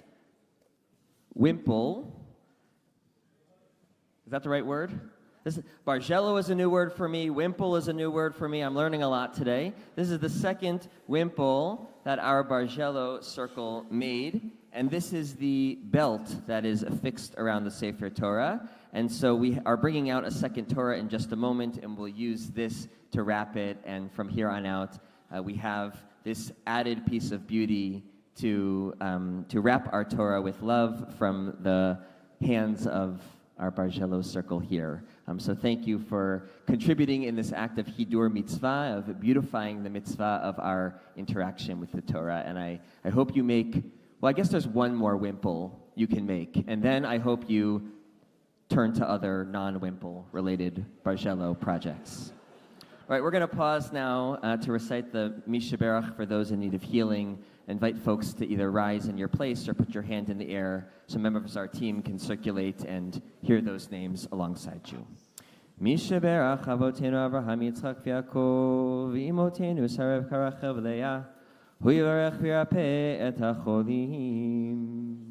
Wimple. Is that the right word? Bargello is a new word for me. Wimple is a new word for me. I'm learning a lot today. This is the second Wimple that our Bargello circle made. And this is the belt that is affixed around the Sefer Torah. And so we are bringing out a second Torah in just a moment, and we'll use this to wrap it. And from here on out, we have this added piece of beauty to wrap our Torah with love from the hands of our Bargello circle here. So thank you for contributing in this act of Hidur Mitzvah, of beautifying the mitzvah of our interaction with the Torah. And I hope you make, well, I guess there's one more Wimple you can make. And then I hope you turn to other non-Wimple related Bargello projects. All right, we're going to pause now to recite the Mishaberach for those in need of healing. Invite folks to either rise in your place or put your hand in the air so members of our team can circulate and hear those names alongside you. Mishaberach Avotenu Avraham Yitzchak V'Yaakov V'imotenu Sarev Karachev Leah Hu Yivarech V'Yirapeh Et HaCholim.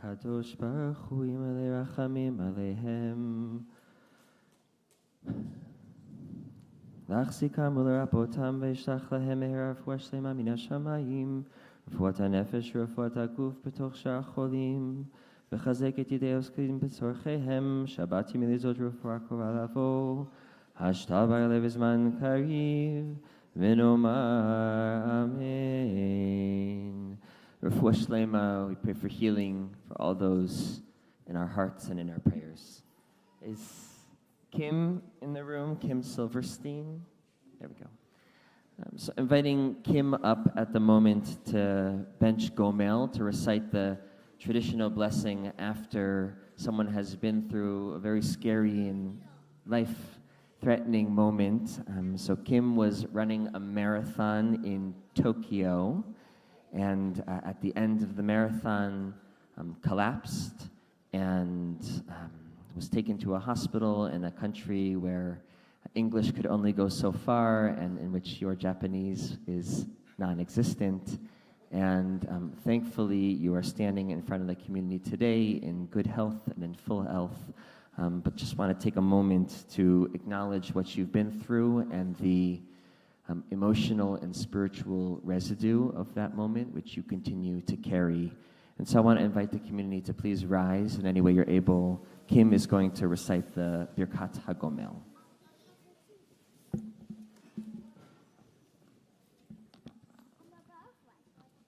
Kadosh Baruch Hu Yimalei Rachamim Aleihem Lachzikam Ulerapotam Veishlach Lahem Meher Refuah Shlema Min HaShamayim Refuat HaNefesh Refuat HaGuf B'toch Shar HaCholim V'chazek Et Yidei Oskim B'tzorcheihem Shabbat Yimilizot Refuah Korah Lavo Hashtal Ba'alev Zman Kariv V'nomar Amen. Refuah Shlema, we pray for healing for all those in our hearts and in our prayers. Is Kim in the room? Kim Silverstein? There we go. So inviting Kim up at the moment to bench Gomel to recite the traditional blessing after someone has been through a very scary and life-threatening moment. So Kim was running a marathon in Tokyo, and at the end of the marathon collapsed and was taken to a hospital in a country where English could only go so far and in which your Japanese is non-existent. And thankfully, you are standing in front of the community today in good health and in full health. But just want to take a moment to acknowledge what you've been through and the emotional and spiritual residue of that moment, which you continue to carry. And so I want to invite the community to please rise in any way you're able. Kim is going to recite the Birkat HaGomel.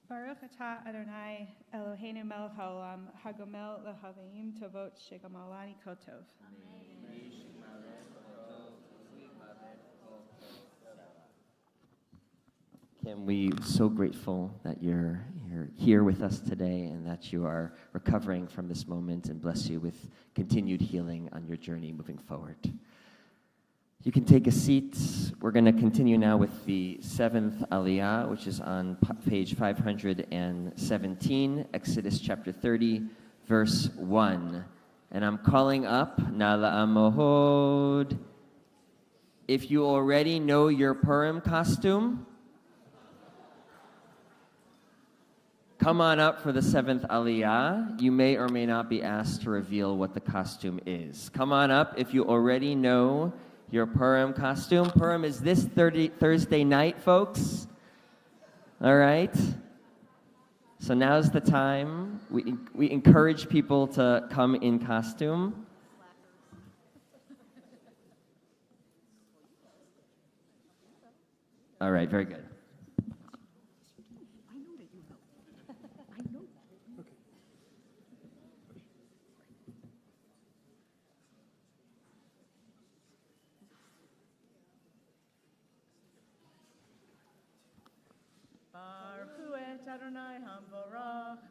Baruch atah Adonai Eloheinu melech haolam hagomel lehavim tovot shegamalani kotov. Kim, we're so grateful that you're here with us today and that you are recovering from this moment, and bless you with continued healing on your journey moving forward. You can take a seat. We're going to continue now with the seventh Aliyah, which is on page 517, Exodus chapter 30, verse 1. And I'm calling up Nala Amohod. If you already know your Purim costume, come on up for the seventh Aliyah. You may or may not be asked to reveal what the costume is. Come on up if you already know your Purim costume. Purim is this Thursday night, folks. All right. So now's the time. We encourage people to come in costume. All right, very good. Baruch et Adonai Hamvorach.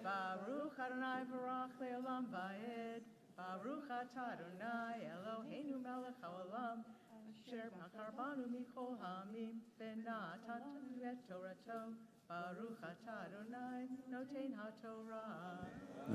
Baruch Adonai Barach Le'olam Va'ed. Baruch atah Adonai Eloheinu melech haolam. Asher bachar banu mikol ha'amim. V'natan et Torato. Baruch atah Adonai noten ha'torah.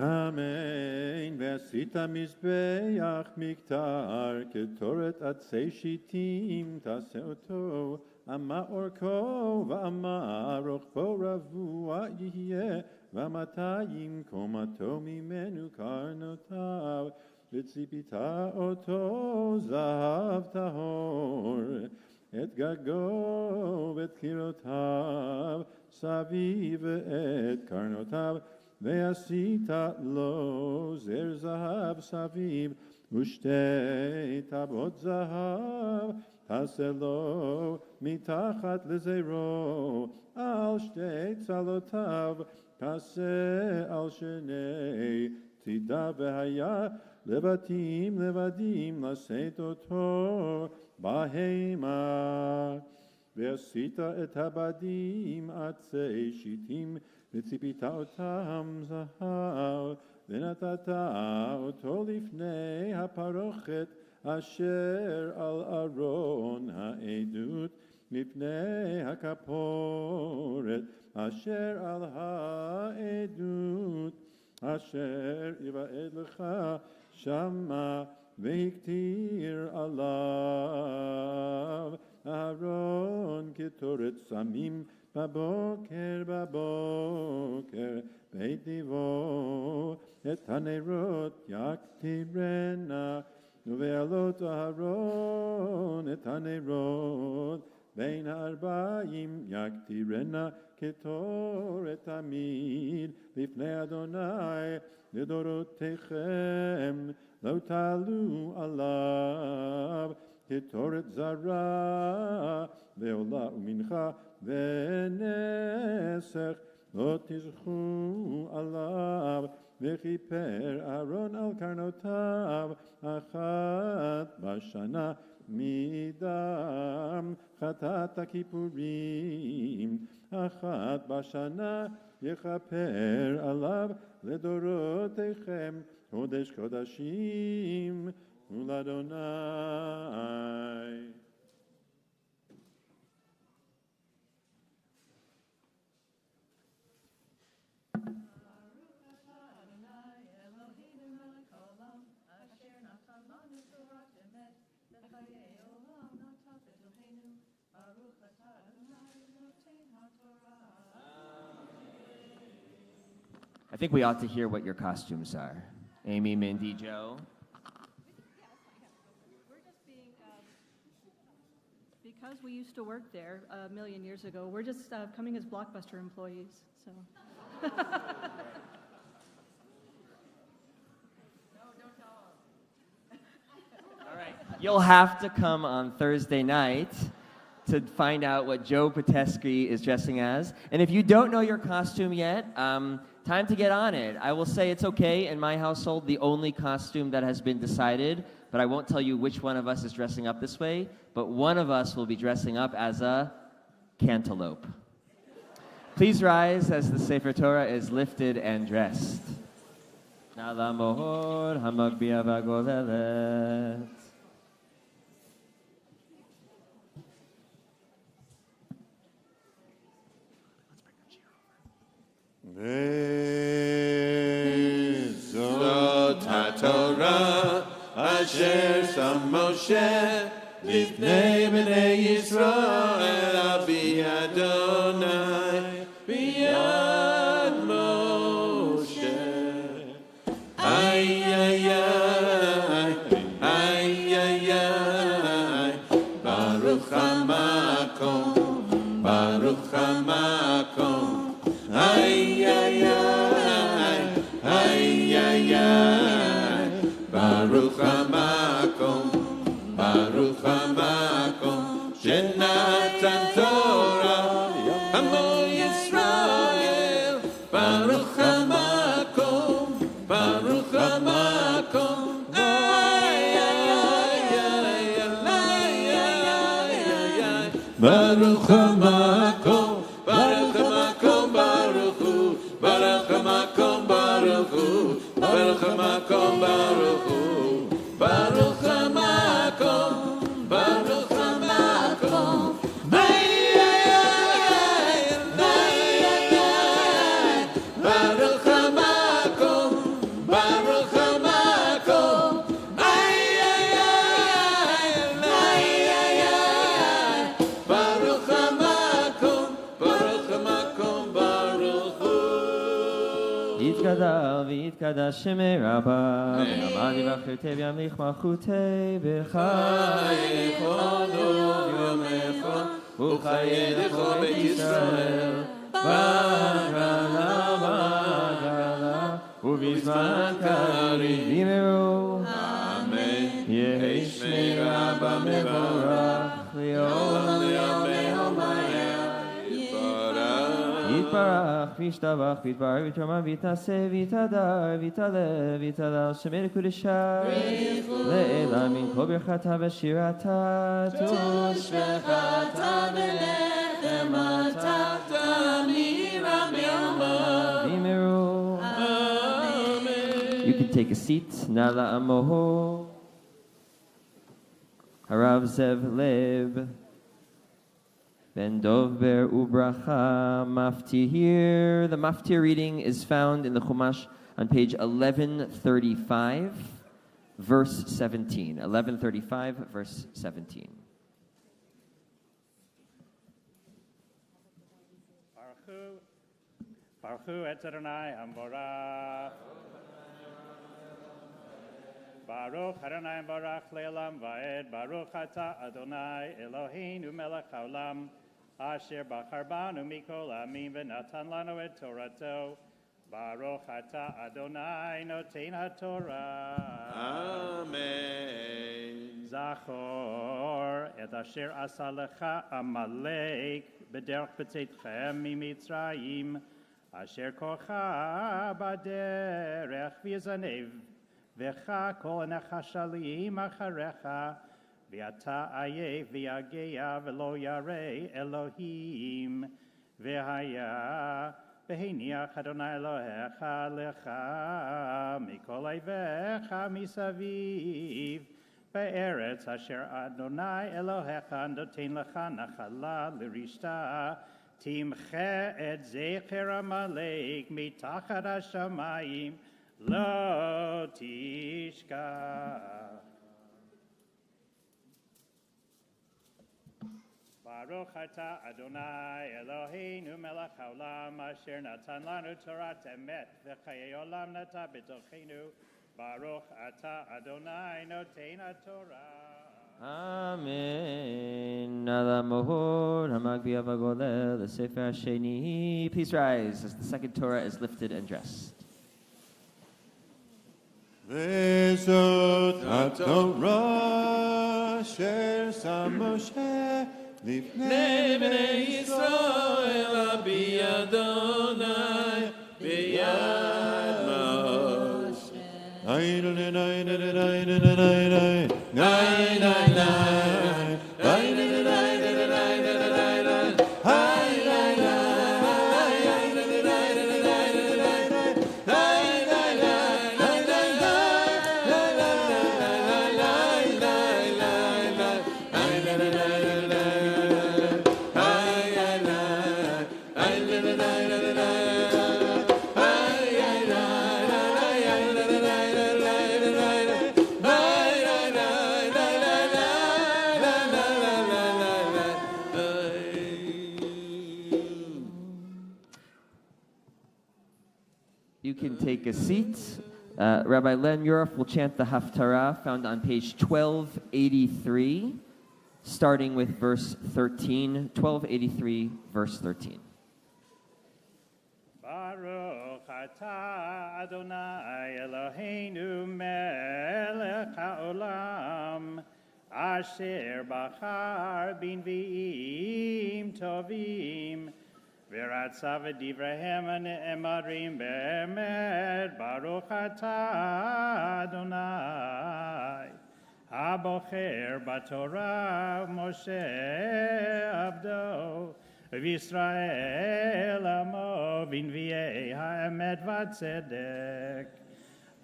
Amen. Ve'asita mizbeach miktar ketoret atzei shitim taseoto ama orko va'ama rochbo ravua yihye v'amatayim komato mimenu karnotav v'tzipita oto zahav tahor et gago v'et kirotav saviv et karnotav Ve'asita lo zer zahav saviv u'shtei tabot zahav taselo mitachat lezero al shtei tzalotav taseh al shenei tida v'haya levatim levadim laset oto bahema ve'asita et habadim atzei shitim וציפית אותם זהב, ונתת אותו לפני הפרוכת אשר על ארון העדות, לפני הכפורת אשר על העדות, אשר יבעד לך שמה והקטיר עליו אהרון קטורת סמים בבוקר בית דיבו את הנרות יקטירנה ובעלות אהרון את הנרות בין הארבעים יקטירנה קטורת תמיד לפני אדוני לדורותיכם לא תעלו עליו קטורת זרה ועולה ומנחה ונסך לא תזכו עליו וכיפר אהרון על קרנותיו אחת בשנה מדם חטאת הכיפורים אחת בשנה יכפר עליו לדורותיכם קודש קודשים ולאדוני. I think we ought to hear what your costumes are. Amy, Mindy, Joe. We're just being, because we used to work there a million years ago, we're just coming as Blockbuster employees, so. All right. You'll have to come on Thursday night to find out what Joe Patesky is dressing as. And if you don't know your costume yet, time to get on it. I will say it's okay. In my household, the only costume that has been decided, but I won't tell you which one of us is dressing up this way, but one of us will be dressing up as a cantaloupe. Please rise as the Sefer Torah is lifted and dressed. וזאת התורה אשר שם משה לפני בני ישראל אבי אדוני ביד משה. איי איי איי איי איי איי ברוך המקום Baruch HaMakom, ay, ay, ay, ay, ay, ay. Baruch HaMakom, Baruch HaMakom, Shenatan Torah, Amo Yisrael. Baruch HaMakom, Baruch HaMakom, ay, ay, ay, ay, ay, ay, ay, ay. Baruch HaMakom, Baruch HaMakom, Baruch Hu, Baruch HaMakom, Baruch Hu, Baruch HaMakom, Baruch Hu, Baruch HaMakom, Baruch HaMakom. Ay, ay, ay, ay, ay, ay. Baruch HaMakom, Baruch HaMakom. Ay, ay, ay, ay, ay, ay. Baruch HaMakom, Baruch HaMakom, Baruch Hu. יתגדל ויתקדש שמי רבה, ועמד יבחרתי וימליך מלכותי בחיי חודו יומך וחיי לכל בית ישראל בגלה בגלה ובזמן קריב יאמרו אמן. יהי שמי רבה מבורך לעולם ועולמי יתברך וישתבח ויתברר ויתרומם ויתנשא ויתהדר ויתעלה ויתהלל שמי לקודשה לעילא מן כל ברכתה ושירתה תושבחתה ונחמתה תמירה בעלמא ואמרו אמן. You can take a seat. Nala amoho Harav Zev Leb Ben Dovber Ubracha Maftir. The Maftir reading is found in the Chumash on page 1135, verse 17. 1135, verse 17. Baruch et Adonai Hamvorach. Baruch Adonai Hamvorach le'olam va'ed. Baruch ata Adonai Eloheinu melech haolam. Asher bachar banu mikol amim v'natan lanu et Torato. Baruch ata Adonai noten haTorah. Amen. Zachor et asher asa lecha Amalek b'derech b'tzeitchem mimitzrayim. Asher kocha baderech v'yazanev v'cha kol anachashalim acharecha v'ata ayeh v'yagea v'lo yarei Elohim v'haya v'heniach Adonai Elohecha lecha mikol ayvecha misaviv be'eretz asher Adonai Elohecha noten lecha nachala l'rishta Timche et zecher Amalek mitachat hashamayim lo tishkach. Baruch ata Adonai Eloheinu melech haolam asher natan lanu torat emet v'chayei olam nata b'tochenu. Baruch ata Adonai noten haTorah. Amen. Nala mohor hamagbi avagolel the sefer sheni. Please rise as the second Torah is lifted and dressed. Vezot haTorah asher sam Moshe lifnei bnei Yisrael bi Adonai biyad Moshe. You can take a seat. Rabbi Len Muroff will chant the Haftarah found on page 1283. starting with verse 13, 1283, verse 13. Baruch atah Adonai Eloheinu melech haolam asher bachar b'nvi'im tovim v'ratzav v'divrehem ne'emarim be'emet Baruch atah Adonai Abocher b'Torah Moshe Abdo V'Yisrael Amo V'Nvi'ei Ha'emet V'Tzedek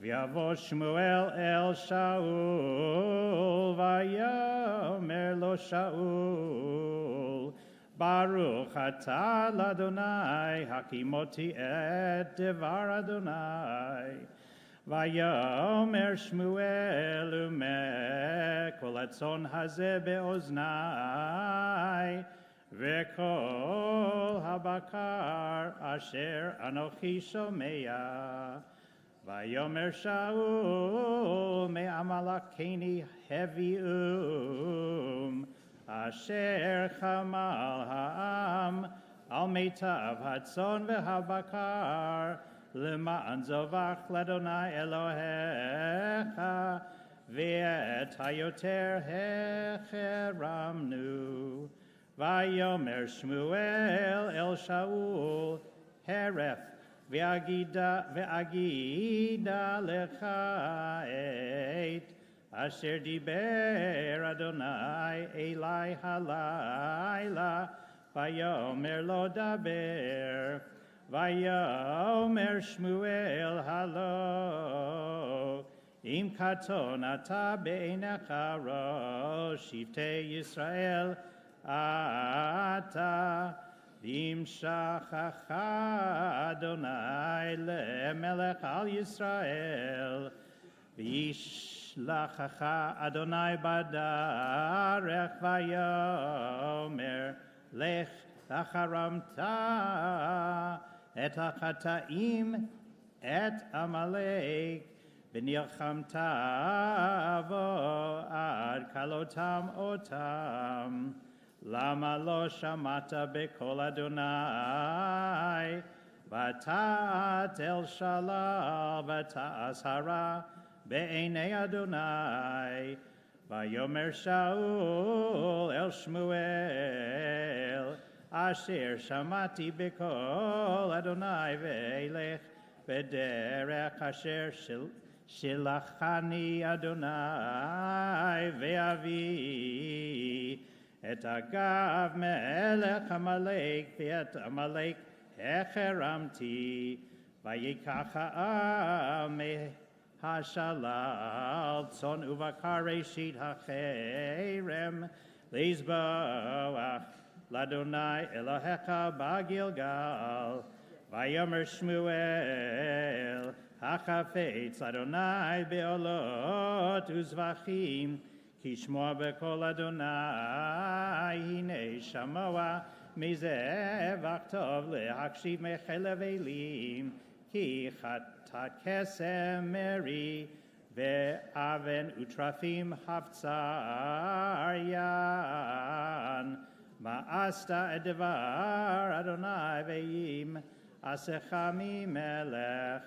V'Yavo Shmuel El Shaul V'Yomer Lo Shaul Baruch Atah L'Adonai Hakimoti Et Devar Adonai Vayomer Shmuel Umeh Kol Hatzon Hazeh Be'oznai V'Kol Habakar Asher Anochi Shomea Vayomer Shaul Me'amalakeni Hevi'um Asher Chamal Ha'am Al Meitav Hatzon V'Habakar L'ma'an zovach l'Adonai Elohecha v'et hayoter hecheramnu Vayomer Shmuel El Shaul heref v'agida lecha et asher diber Adonai Elai halayla Vayomer lo daber Vayomer Shmuel halo im katon ata be'enecha rosh shiftei Yisrael ata im shachacha Adonai lemelech al Yisrael v'yishlachacha Adonai badarech vayomer lech tacharamta et hachataim et Amalek v'nilchamta vo ad kalotam otam lama lo shamata bekol Adonai v'tat el shalal v'tas hara be'enei Adonai vayomer Shaul el Shmuel Asher shamati bekol Adonai ve'elech b'derech asher shilachani Adonai ve'avi et agav melech Amalek ve'et Amalek hecheramti vayikach ha'am hashalal tzon uvakar reshit hacherem lizboach L'Adonai Elohecha b'Gilgal Vayomer Shmuel Hachafetz Adonai be'olot uzvachim Kishmoa b'kol Adonai Hinei shamoa mizevach tov lehakshiv mechelev elim Ki chatat kesem meri ve'aven utrafim haftzar yan Ma'asta edvar Adonai ve'im asecha melech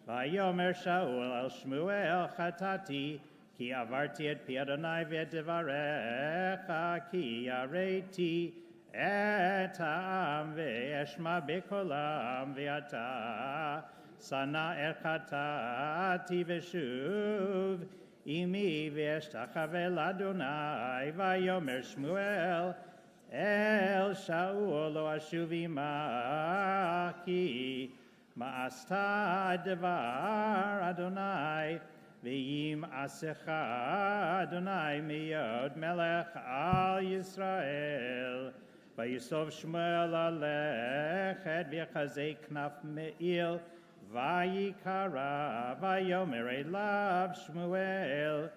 Vayomer Shaul el Shmuel chatati Ki avarti et pi Adonai ve'et devarecha Ki yareti et ha'am ve'eshma bekolam ve'ata sana erchatati ve'shuv Imi ve'eshtachave l'Adonai Vayomer Shmuel El Shaul lo ashuvi maki ma'asta devar Adonai ve'im asecha Adonai miyod melech al Yisrael vayisov Shmuel alechet v'yachazei knaf me'il vayikara vayomer elav Shmuel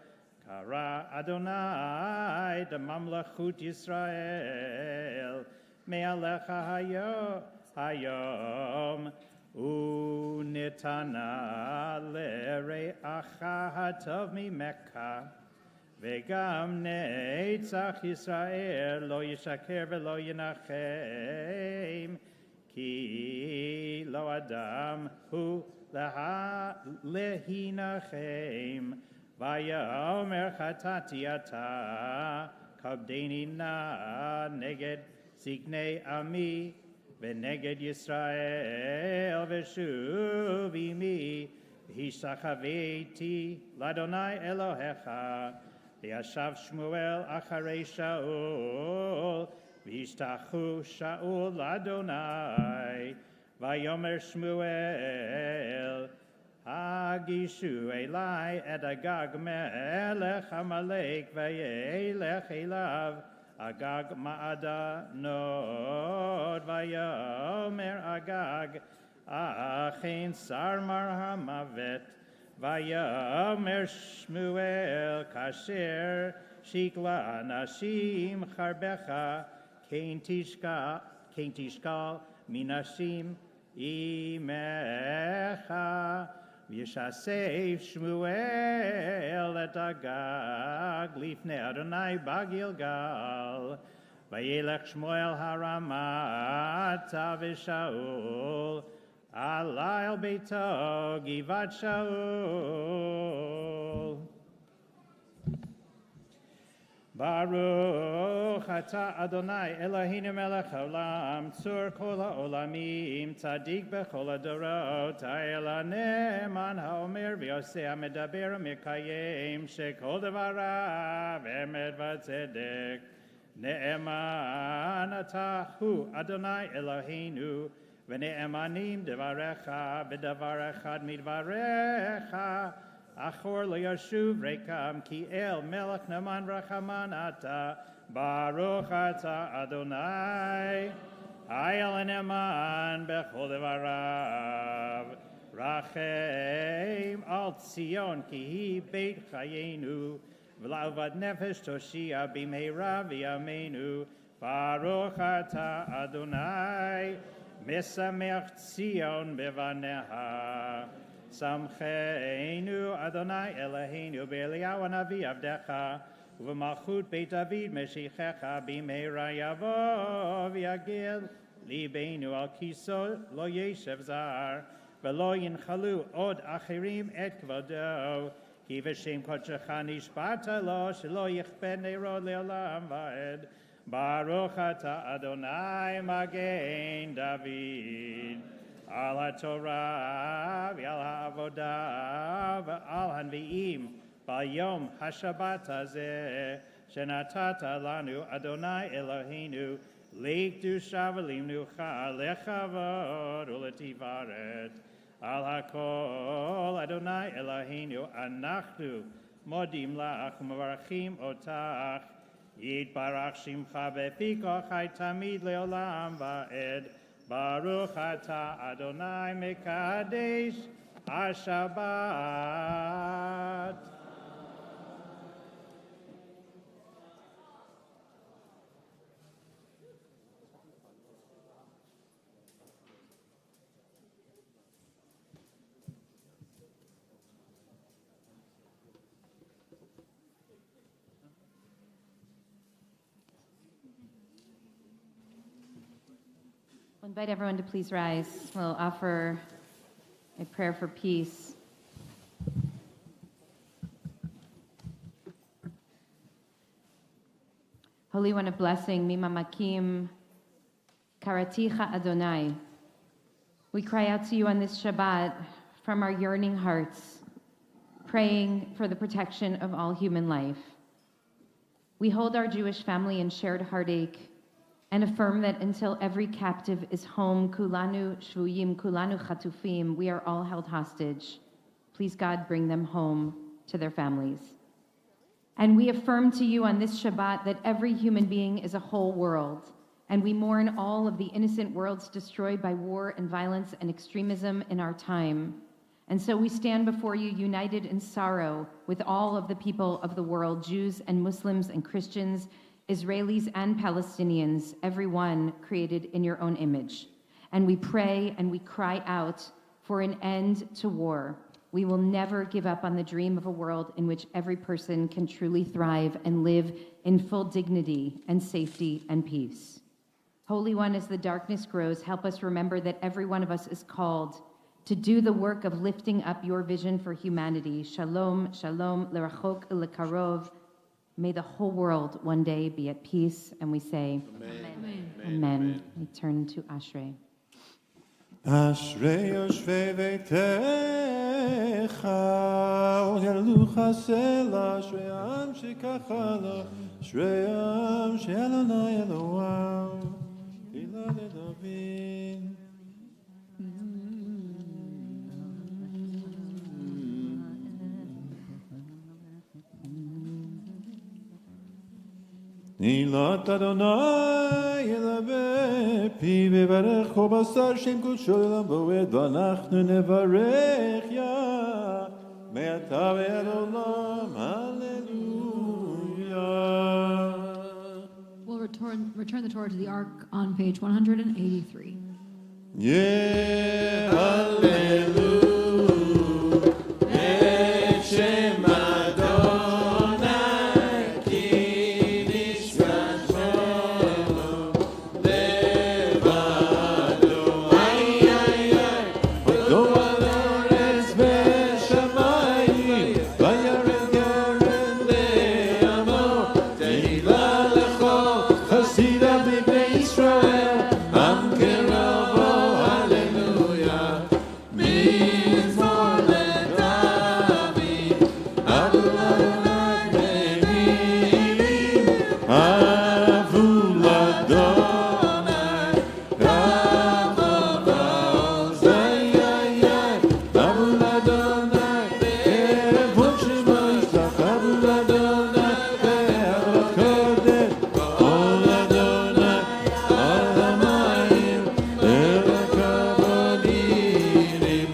Kara Adonai de Mamlechut Yisrael Me'alecha hayom Unitana lere'acha hatov mimeka וגם נצח ישראל לא ישקר ולא ינחם, כי לא אדם הוא להנחם. ויאמר חטאתי אתה, כבדני נא נגד זקני עמי, ונגד ישראל ושוב עמי, והשתחוויתי לאדוני אלוהיך. וישב שמואל אחרי שאול, והשתחו שאול לאדוני. ויאמר שמואל, הגישו אלי את אגג מלך עמלק, וילך אליו אגג מעדנות. ויאמר אגג, אכן שרמר המוות. ויאמר שמואל, כאשר שיקלה נשים חרבך, כן תשקל מנשים אמך. וישסף שמואל את אגג לפני אדוני בגלגל. וילך שמואל הרמתה, ושאול עלה אל ביתו גבעת שאול. ברוך אתה אדוני אלוהינו מלך העולם, צור כל העולמים, צדיק בכל הדורות, האל הנאמן האומר ועושה, המדבר ומקיים, שכל דבריו אמת וצדק. נאמן אתה הוא אדוני אלוהינו, ונאמנים דבריך, ודבר אחד מדבריך אחור לא ישוב ריקם, כי אל מלך נאמן רחמן אתה. ברוך אתה אדוני האל הנאמן בכל דבריו. רחם על ציון, כי היא בית חיינו, ולעבד נפש תושיע במהרה בימינו. ברוך אתה אדוני משמח ציון בבניה. שמחנו אדוני אלוהינו באליהו הנביא עבדך, ובמלכות בית דוד משיחך, במהרה יבוא ויגל ליבנו. על כיסו לא ישב זר, ולא ינחלו עוד אחרים את כבודו, כי בשם קודשך נשבעת לו, שלא יכפה נרות לעולם ועד. ברוך אתה אדוני מגן דוד. על התורה ועל העבודה ועל הנביאים ביום השבת הזה, שנתת לנו אדוני אלוהינו, לקדושה ולמנוחה, לכבוד ולתפארת. על הכל אדוני אלוהינו אנחנו מודים לך ומברכים אותך. יתברך שמך בפי כל חי תמיד לעולם ועד. ברוך אתה אדוני מקדש השבת. I'll invite everyone to please rise. We'll offer a prayer for peace. Holy One of Blessing, Mimamakim, Karaticha Adonai. We cry out to you on this Shabbat from our yearning hearts, praying for the protection of all human life. We hold our Jewish family in shared heartache and affirm that until every captive is home, kulanu shvuyim, kulanu chatufim, we are all held hostage. Please, God, bring them home to their families. And we affirm to you on this Shabbat that every human being is a whole world, and we mourn all of the innocent worlds destroyed by war and violence and extremism in our time. And so we stand before you united in sorrow with all of the people of the world, Jews and Muslims and Christians, Israelis and Palestinians, everyone created in your own image. And we pray and we cry out for an end to war, We will never give up on the dream of a world in which every person can truly thrive and live in full dignity and safety and peace. Holy One, as the darkness grows, help us remember that every one of us is called to do the work of lifting up your vision for humanity. Shalom, shalom, lerachok lekarov. May the whole world one day be at peace. And we say, Amen. Amen. We turn to Ashrei. Ashrei yoshvei veitecha, ol yalucha sela, ashrei am shekachala, ashrei am she'Adonai Eloam, Tila leDavid. Nilat Adonai Elabe Pi Bevarech Chobasar Shem Kudsho Elam Boed Vanachnu Nevarech Ya Me'ata Ve'ad Olam Hallelujah. We'll return the Torah to the Ark on page 183. Yeah, Hallelujah. Shem Adonai Ki Nishmat Shelo Levado Ay Ay Ay Odo Aloretz V'Shamayim Vayared Keren Le'amo Tehila Lechol Chasidav B'nei Yisrael Am Kerovo Hallelujah Mizmor LeDavid Adonai Ne'elim Avu L'Adonai Rachov Ha'oz Ay Ay Ay Avu L'Adonai Erev Shema Yisach Avu L'Adonai Be'arot Kodesh Kol Adonai Al Hamayim Elok Avodim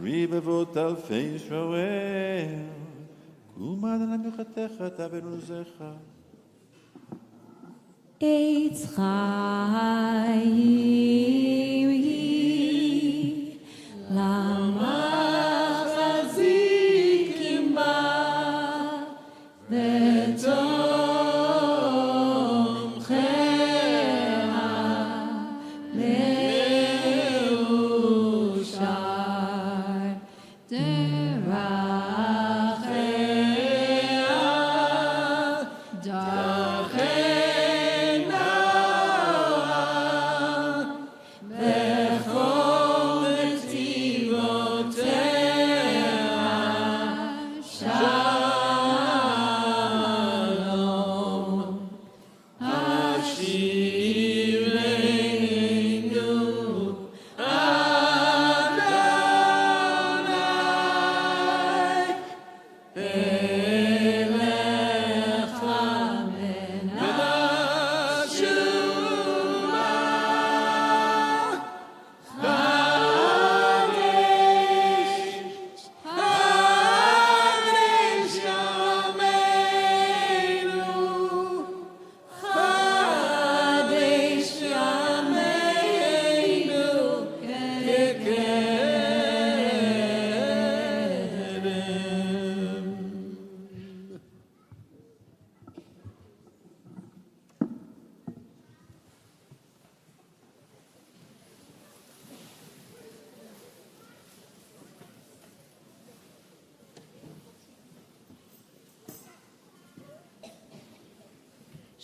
Ribavot alfei Yisrael Kumad Anamuchatecha Taberuzecha Eitz Chaim Lama Chazikim Ba V'tomcheha Leushar Derachea Dachena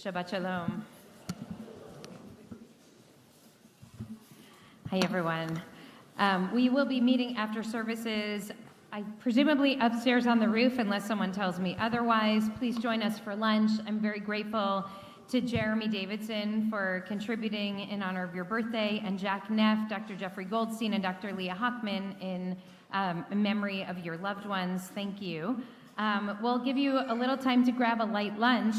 Shabbat Shalom. Hi, everyone. We will be meeting after services, presumably upstairs on the roof, unless someone tells me otherwise. Please join us for lunch. I'm very grateful to Jeremy Davidson for contributing in honor of your birthday, and Jack Neff, Dr. Jeffrey Goldstein, and Dr. Leah Hockman in memory of your loved ones. Thank you. We'll give you a little time to grab a light lunch,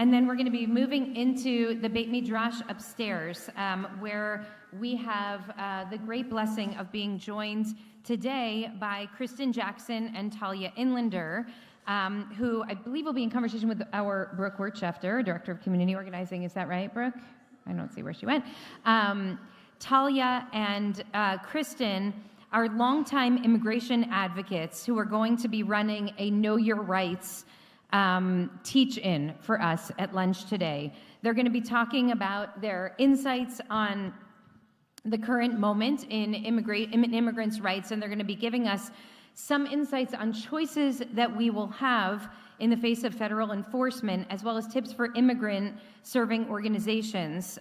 and then we're going to be moving into the Beit Midrash upstairs, where we have the great blessing of being joined today by Kristen Jackson and Talia Inlander, who I believe will be in conversation with our Brooke Wirtschafter, Director of Community Organizing. Is that right, Brooke? I don't see where she went. Talia and Kristen are longtime immigration advocates who are going to be running a Know Your Rights teach-in for us at lunch today. They're going to be talking about their insights on the current moment in immigrants' rights, and they're going to be giving us some insights on choices that we will have in the face of federal enforcement, as well as tips for immigrant-serving organizations,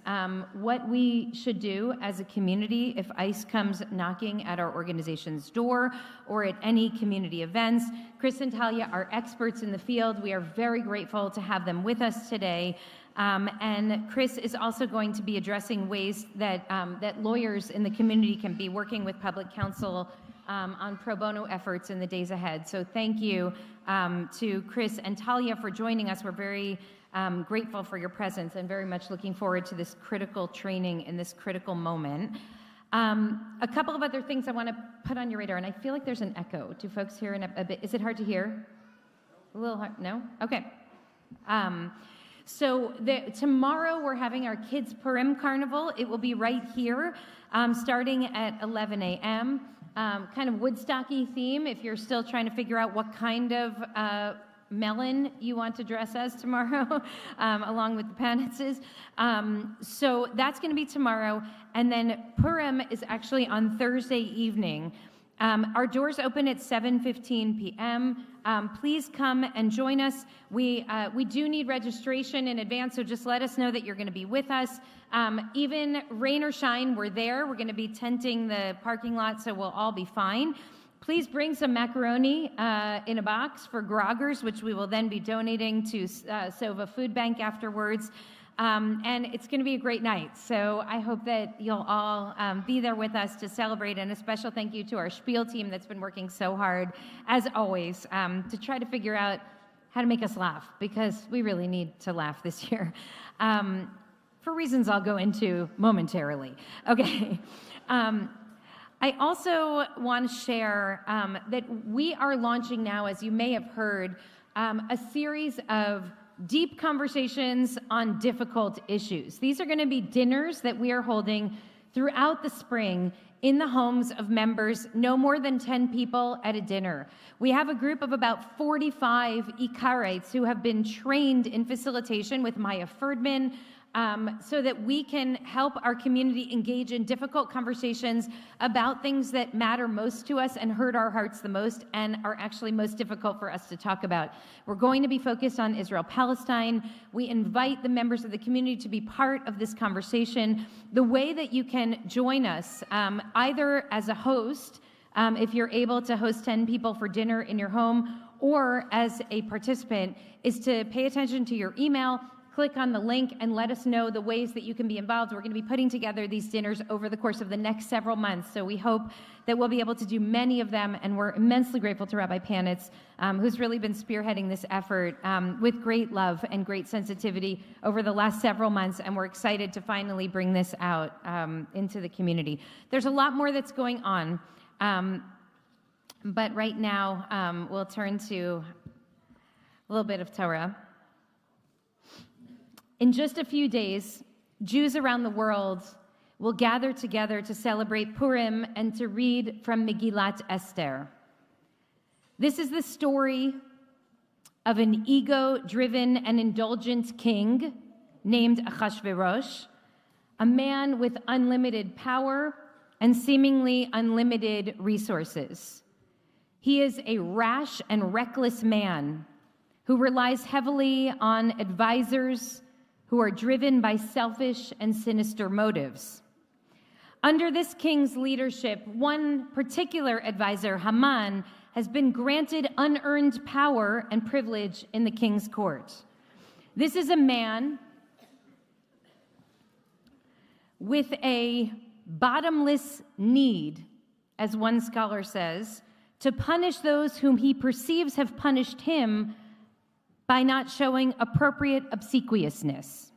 what we should do as a community if ICE comes knocking at our organization's door or at any community events. Chris and Talia are experts in the field. We are very grateful to have them with us today. And Chris is also going to be addressing ways that, that lawyers in the community can be working with public counsel on pro bono efforts in the days ahead. So thank you to Chris and Talia for joining us. We're very grateful for your presence and very much looking forward to this critical training in this critical moment. A couple of other things I want to put on your radar, and I feel like there's an echo. Do folks hear a bit? Is it hard to hear? A little hard? No? Okay. So tomorrow we're having our Kids Purim Carnival. It will be right here, starting at 11 a.m. Kind of Woodstocky theme if you're still trying to figure out what kind of melon you want to dress as tomorrow, along with the Panitzes. So that's going to be tomorrow. And then Purim is actually on Thursday evening. Our doors open at 7:15 p.m. Please come and join us. We do need registration in advance, so just let us know that you're going to be with us. Even rain or shine, we're there. We're going to be tenting the parking lot, so we'll all be fine. Please bring some macaroni in a box for groggers, which we will then be donating to Sova Food Bank afterwards. And it's going to be a great night. So I hope that you'll all be there with us to celebrate. And a special thank you to our Spiel team that's been working so hard, as always, to try to figure out how to make us laugh, because we really need to laugh this year, for reasons I'll go into momentarily. Okay. I also want to share that we are launching now, as you may have heard, a series of deep conversations on difficult issues. These are going to be dinners that we are holding throughout the spring in the homes of members, no more than 10 people at a dinner. We have a group of about 45 IKARites who have been trained in facilitation with Maya Ferdman, so that we can help our community engage in difficult conversations about things that matter most to us and hurt our hearts the most and are actually most difficult for us to talk about. We're going to be focused on Israel-Palestine. We invite the members of the community to be part of this conversation. The way that you can join us, either as a host, if you're able to host 10 people for dinner in your home, or as a participant, is to pay attention to your email, click on the link, and let us know the ways that you can be involved. We're going to be putting together these dinners over the course of the next several months, so we hope that we'll be able to do many of them, and we're immensely grateful to Rabbi Panitz, who's really been spearheading this effort with great love and great sensitivity over the last several months, and we're excited to finally bring this out into the community. There's a lot more that's going on, but right now we'll turn to a little bit of Torah. In just a few days, Jews around the world will gather together to celebrate Purim and to read from Megillat Esther. This is the story of an ego-driven and indulgent king named Achashverosh, a man with unlimited power and seemingly unlimited resources. He is a rash and reckless man who relies heavily on advisors, who are driven by selfish and sinister motives. Under this king's leadership, one particular advisor, Haman, has been granted unearned power and privilege in the king's court. This is a man with a bottomless need, as one scholar says, to punish those whom he perceives have punished him by not showing appropriate obsequiousness.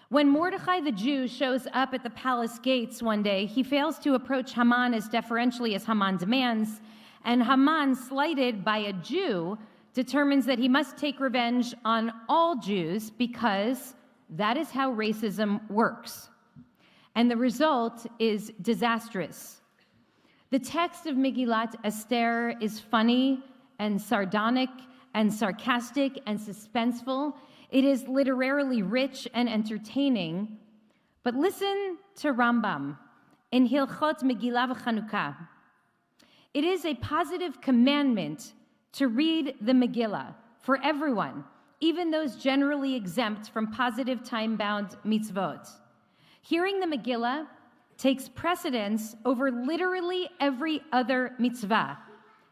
When Mordecai the Jew shows up at the palace gates one day, he fails to approach Haman as deferentially as Haman demands, and Haman, slighted by a Jew, determines that he must take revenge on all Jews because that is how racism works. And the result is disastrous. The text of Megillat Esther is funny and sardonic and sarcastic and suspenseful. It is literarily rich and entertaining. But listen to Rambam in Hilchot Megillah v'Chanukah. It is a positive commandment to read the Megillah for everyone, even those generally exempt from positive time-bound mitzvot. Hearing the Megillah takes precedence over literally every other mitzvah.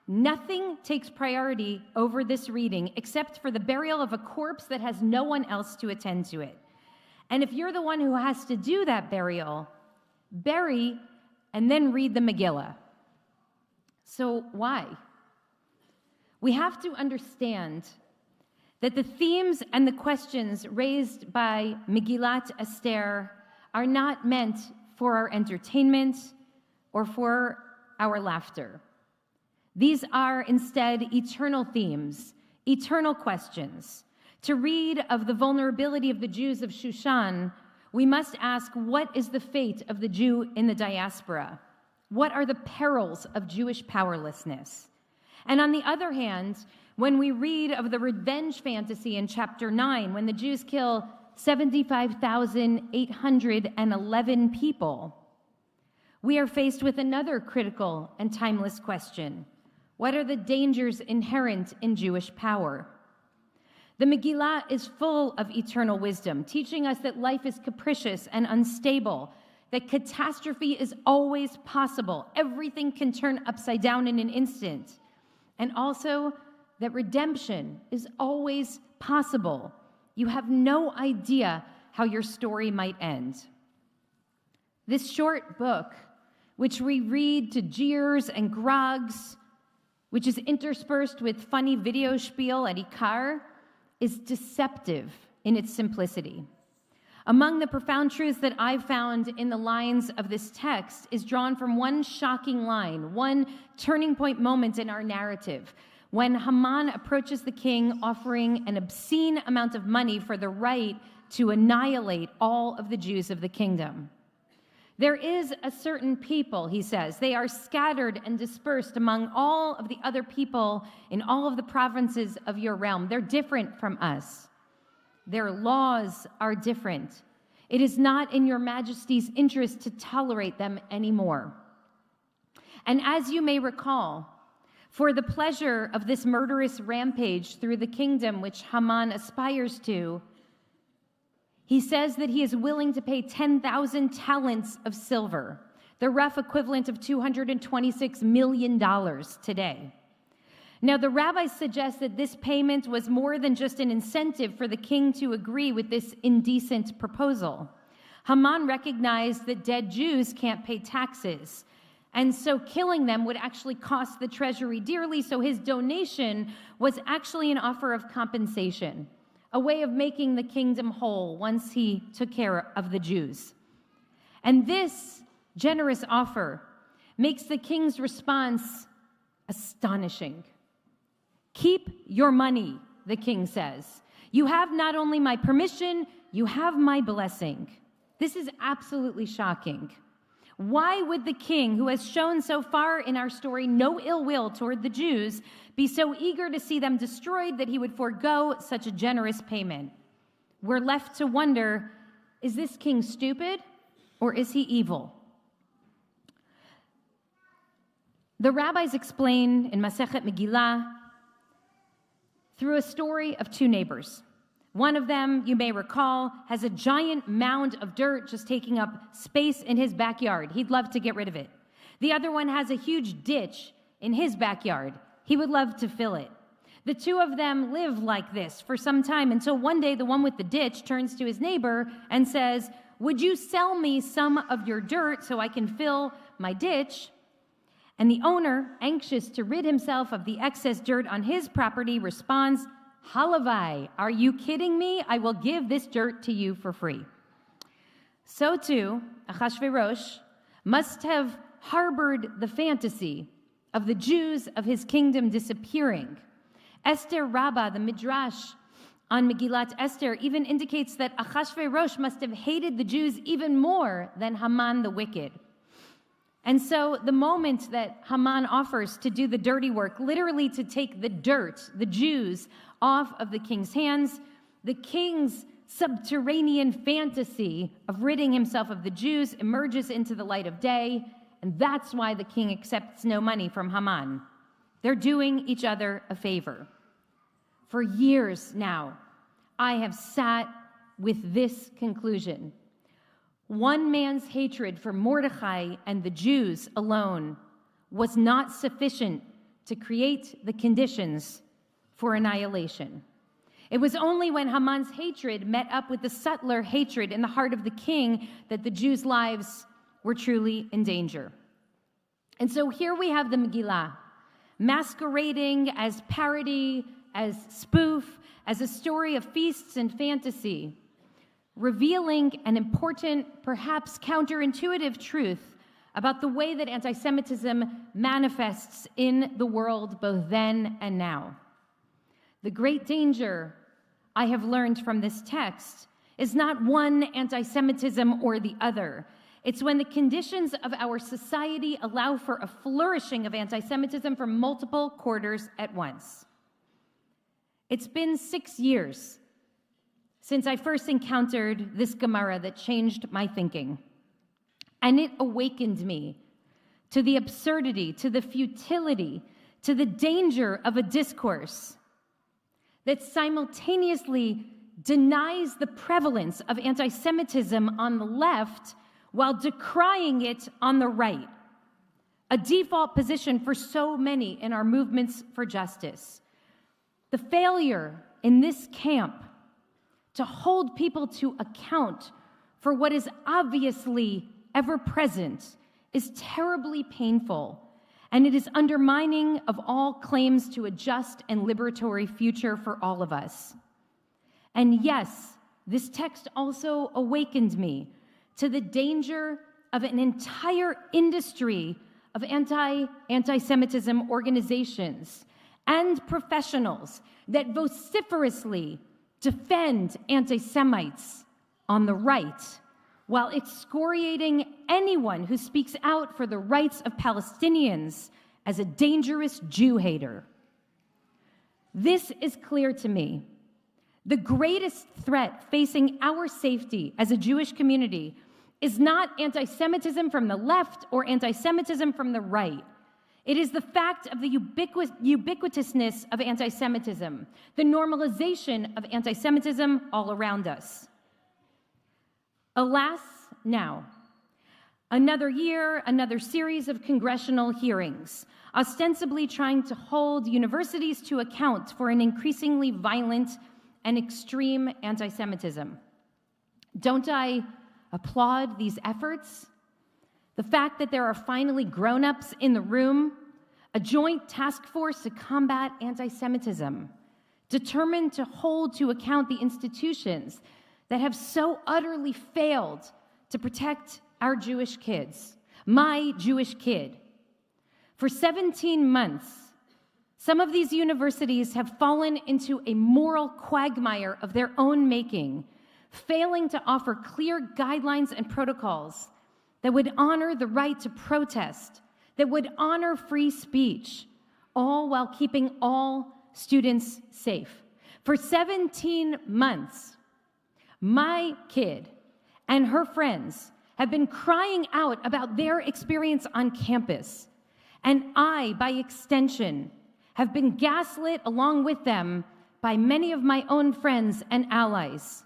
Nothing takes priority over this reading except for the burial of a corpse that has no one else to attend to it. And if you're the one who has to do that burial, bury and then read the Megillah. So why? We have to understand that the themes and the questions raised by Megillat Esther are not meant for our entertainment or for our laughter. These are instead eternal themes, eternal questions. To read of the vulnerability of the Jews of Shushan, we must ask, what is the fate of the Jew in the diaspora? What are the perils of Jewish powerlessness? And on the other hand, when we read of the revenge fantasy in chapter 9, when the Jews kill 75,811 people, we are faced with another critical and timeless question. What are the dangers inherent in Jewish power? The Megillah is full of eternal wisdom, teaching us that life is capricious and unstable, that catastrophe is always possible. Everything can turn upside down in an instant. And also that redemption is always possible. You have no idea how your story might end. This short book, which we read to jeers and grogs, which is interspersed with funny video spiel at IKAR, is deceptive in its simplicity. Among the profound truths that I've found in the lines of this text is drawn from one shocking line, one turning point moment in our narrative, when Haman approaches the king offering an obscene amount of money for the right to annihilate all of the Jews of the kingdom. There is a certain people, he says. They are scattered and dispersed among all of the other people in all of the provinces of your realm. They're different from us. Their laws are different. It is not in your majesty's interest to tolerate them anymore. And as you may recall, for the pleasure of this murderous rampage through the kingdom which Haman aspires to, he says that he is willing to pay 10,000 talents of silver, the rough equivalent of $226 million today. Now, the rabbis suggest that this payment was more than just an incentive for the king to agree with this indecent proposal. Haman recognized that dead Jews can't pay taxes, and so killing them would actually cost the treasury dearly, so his donation was actually an offer of compensation, a way of making the kingdom whole once he took care of the Jews. And this generous offer makes the king's response astonishing. Keep your money, the king says. You have not only my permission, you have my blessing. This is absolutely shocking. Why would the king, who has shown so far in our story no ill will toward the Jews, be so eager to see them destroyed that he would forego such a generous payment? We're left to wonder, is this king stupid or is he evil? The rabbis explain in Masechet Megillah through a story of two neighbors. One of them, you may recall, has a giant mound of dirt just taking up space in his backyard. He'd love to get rid of it. The other one has a huge ditch in his backyard. He would love to fill it. The two of them live like this for some time until one day the one with the ditch turns to his neighbor and says, "Would you sell me some of your dirt so I can fill my ditch?" And the owner, anxious to rid himself of the excess dirt on his property, responds, "Halavai, are you kidding me? I will give this dirt to you for free." So too, Achashverosh must have harbored the fantasy of the Jews of his kingdom disappearing. Esther Rabbah, the Midrash on Megillat Esther, even indicates that Achashverosh must have hated the Jews even more than Haman the wicked. And so the moment that Haman offers to do the dirty work, literally to take the dirt, the Jews, off of the king's hands, the king's subterranean fantasy of ridding himself of the Jews emerges into the light of day, and that's why the king accepts no money from Haman. They're doing each other a favor. For years now, I have sat with this conclusion. One man's hatred for Mordechai and the Jews alone was not sufficient to create the conditions for annihilation. It was only when Haman's hatred met up with the subtler hatred in the heart of the king that the Jews' lives were truly in danger. And so here we have the Megillah, masquerading as parody, as spoof, as a story of feasts and fantasy, revealing an important, perhaps counterintuitive truth about the way that anti-Semitism manifests in the world both then and now. The great danger I have learned from this text is not one anti-Semitism or the other. It's when the conditions of our society allow for a flourishing of anti-Semitism from multiple quarters at once. It's been 6 years since I first encountered this Gemara that changed my thinking. And it awakened me to the absurdity, to the futility, to the danger of a discourse that simultaneously denies the prevalence of anti-Semitism on the left while decrying it on the right, a default position for so many in our movements for justice. The failure in this camp to hold people to account for what is obviously ever present is terribly painful, and it is undermining of all claims to a just and liberatory future for all of us. And yes, this text also awakened me to the danger of an entire industry of anti-Semitism organizations and professionals that vociferously defend anti-Semites on the right, while excoriating anyone who speaks out for the rights of Palestinians as a dangerous Jew hater. This is clear to me. The greatest threat facing our safety as a Jewish community is not anti-Semitism from the left or anti-Semitism from the right. It is the fact of the ubiquitousness of anti-Semitism, the normalization of anti-Semitism all around us. Alas, now, another year, another series of congressional hearings, ostensibly trying to hold universities to account for an increasingly violent and extreme anti-Semitism. Don't I applaud these efforts? The fact that there are finally grown-ups in the room, a joint task force to combat anti-Semitism, determined to hold to account the institutions that have so utterly failed to protect our Jewish kids, my Jewish kid. For 17 months, some of these universities have fallen into a moral quagmire of their own making, failing to offer clear guidelines and protocols that would honor the right to protest, that would honor free speech, all while keeping all students safe. For 17 months, my kid and her friends have been crying out about their experience on campus, and I, by extension, have been gaslit along with them by many of my own friends and allies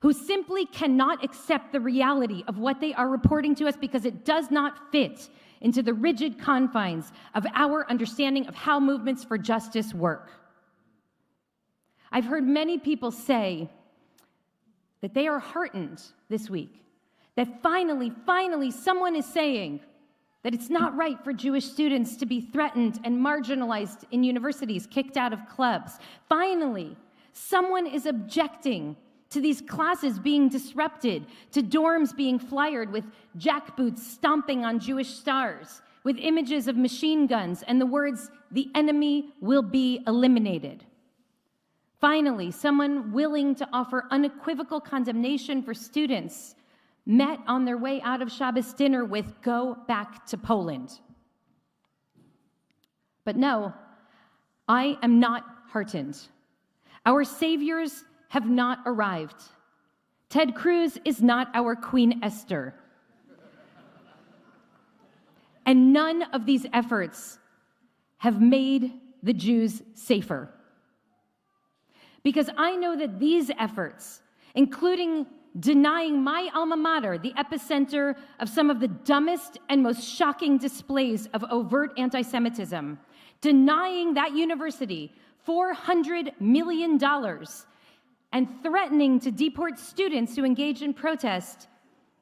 who simply cannot accept the reality of what they are reporting to us because it does not fit into the rigid confines of our understanding of how movements for justice work. I've heard many people say that they are heartened this week, that finally someone is saying that it's not right for Jewish students to be threatened and marginalized in universities, kicked out of clubs. Finally, someone is objecting to these classes being disrupted, to dorms being flyed with jackboots stomping on Jewish stars, with images of machine guns and the words, "The enemy will be eliminated." Finally, someone willing to offer unequivocal condemnation for students met on their way out of Shabbos dinner with, "Go back to Poland." But no, I am not heartened. Our saviors have not arrived. Ted Cruz is not our Queen Esther. And none of these efforts have made the Jews safer. Because I know that these efforts, including denying my alma mater, the epicenter of some of the dumbest and most shocking displays of overt anti-Semitism, denying that university $400 million and threatening to deport students who engage in protest,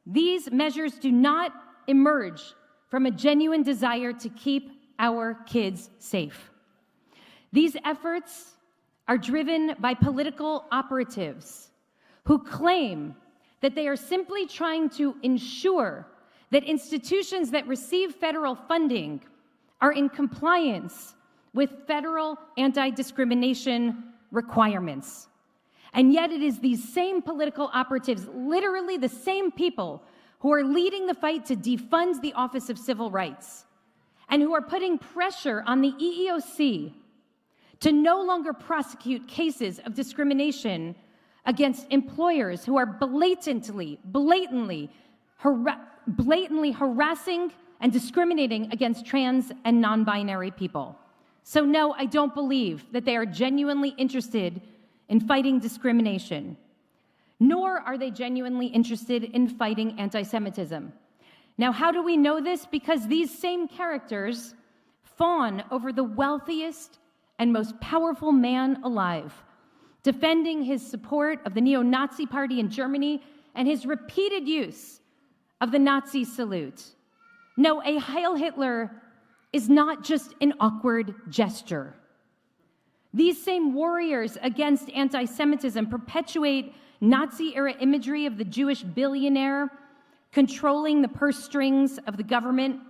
these measures do not emerge from a genuine desire to keep our kids safe. These efforts are driven by political operatives who claim that they are simply trying to ensure that institutions that receive federal funding are in compliance with federal anti-discrimination requirements. And yet it is these same political operatives, literally the same people, who are leading the fight to defund the Office of Civil Rights and who are putting pressure on the EEOC to no longer prosecute cases of discrimination against employers who are blatantly harassing and discriminating against trans and non-binary people. So no, I don't believe that they are genuinely interested in fighting discrimination, nor are they genuinely interested in fighting anti-Semitism. Now, how do we know this? Because these same characters fawn over the wealthiest and most powerful man alive, defending his support of the neo-Nazi party in Germany and his repeated use of the Nazi salute. No, a Heil Hitler is not just an awkward gesture. These same warriors against anti-Semitism perpetuate Nazi-era imagery of the Jewish billionaire controlling the purse strings of the government.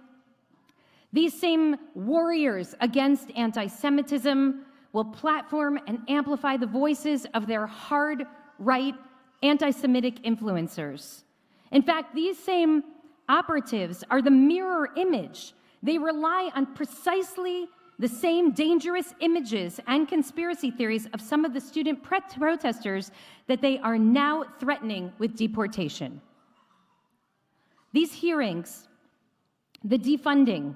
These same warriors against anti-Semitism will platform and amplify the voices of their hard-right anti-Semitic influencers. In fact, these same operatives are the mirror image. They rely on precisely the same dangerous images and conspiracy theories of some of the student protesters that they are now threatening with deportation. These hearings, the defunding,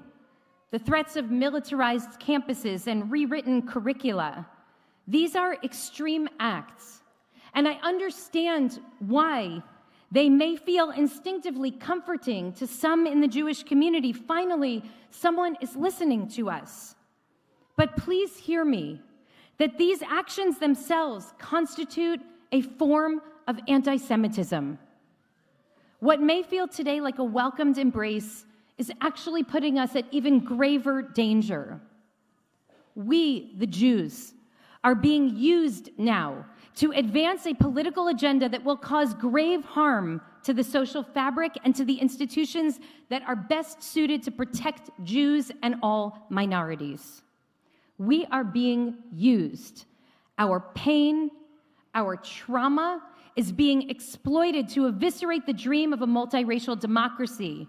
the threats of militarized campuses and rewritten curricula, these are extreme acts. And I understand why they may feel instinctively comforting to some in the Jewish community. Finally, someone is listening to us. But please hear me, that these actions themselves constitute a form of anti-Semitism. What may feel today like a welcomed embrace is actually putting us at even graver danger. We, the Jews, are being used now to advance a political agenda that will cause grave harm to the social fabric and to the institutions that are best suited to protect Jews and all minorities. We are being used. Our pain, our trauma is being exploited to eviscerate the dream of a multiracial democracy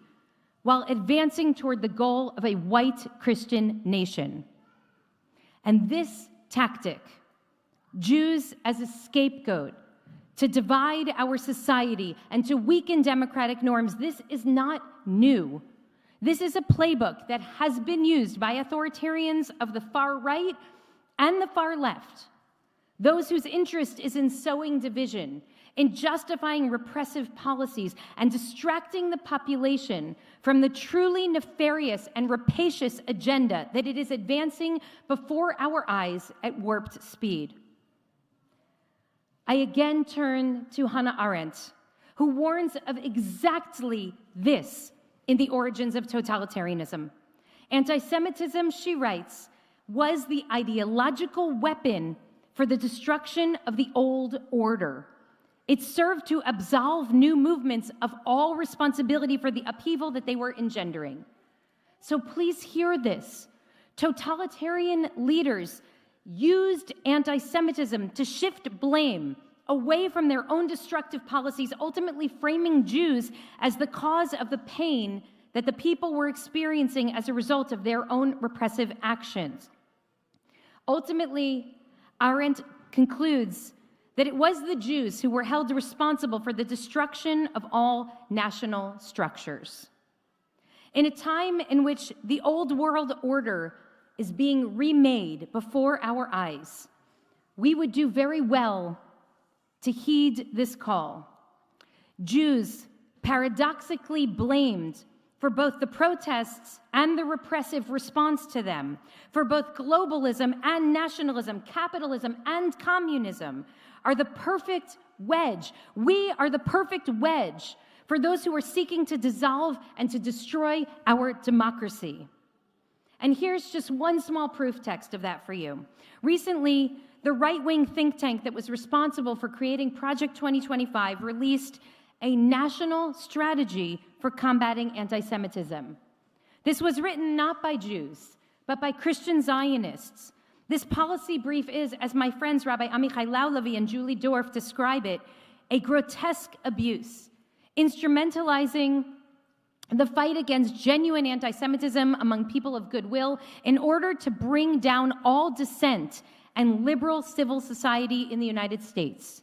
while advancing toward the goal of a white Christian nation. And this tactic, Jews as a scapegoat to divide our society and to weaken democratic norms, this is not new. This is a playbook that has been used by authoritarians of the far right and the far left those whose interest is in sowing division, in justifying repressive policies, and distracting the population from the truly nefarious and rapacious agenda that it is advancing before our eyes at warped speed. I again turn to Hannah Arendt, who warns of exactly this in The Origins of Totalitarianism. Anti-Semitism, she writes, was the ideological weapon for the destruction of the old order. It served to absolve new movements of all responsibility for the upheaval that they were engendering. So please hear this. Totalitarian leaders used anti-Semitism to shift blame away from their own destructive policies, ultimately framing Jews as the cause of the pain that the people were experiencing as a result of their own repressive actions. Ultimately, Arendt concludes that it was the Jews who were held responsible for the destruction of all national structures. In a time in which the old world order is being remade before our eyes, we would do very well to heed this call. Jews paradoxically blamed for both the protests and the repressive response to them, for both globalism and nationalism, capitalism and communism, are the perfect wedge. We are the perfect wedge for those who are seeking to dissolve and to destroy our democracy. And here's just one small proof text of that for you. Recently, the right-wing think tank that was responsible for creating Project 2025 released a national strategy for combating anti-Semitism. This was written not by Jews, but by Christian Zionists. This policy brief is, as my friends Rabbi Amichai Lau-Levi and Julie Dorff describe it, a grotesque abuse, instrumentalizing the fight against genuine anti-Semitism among people of goodwill in order to bring down all dissent and liberal civil society in the United States.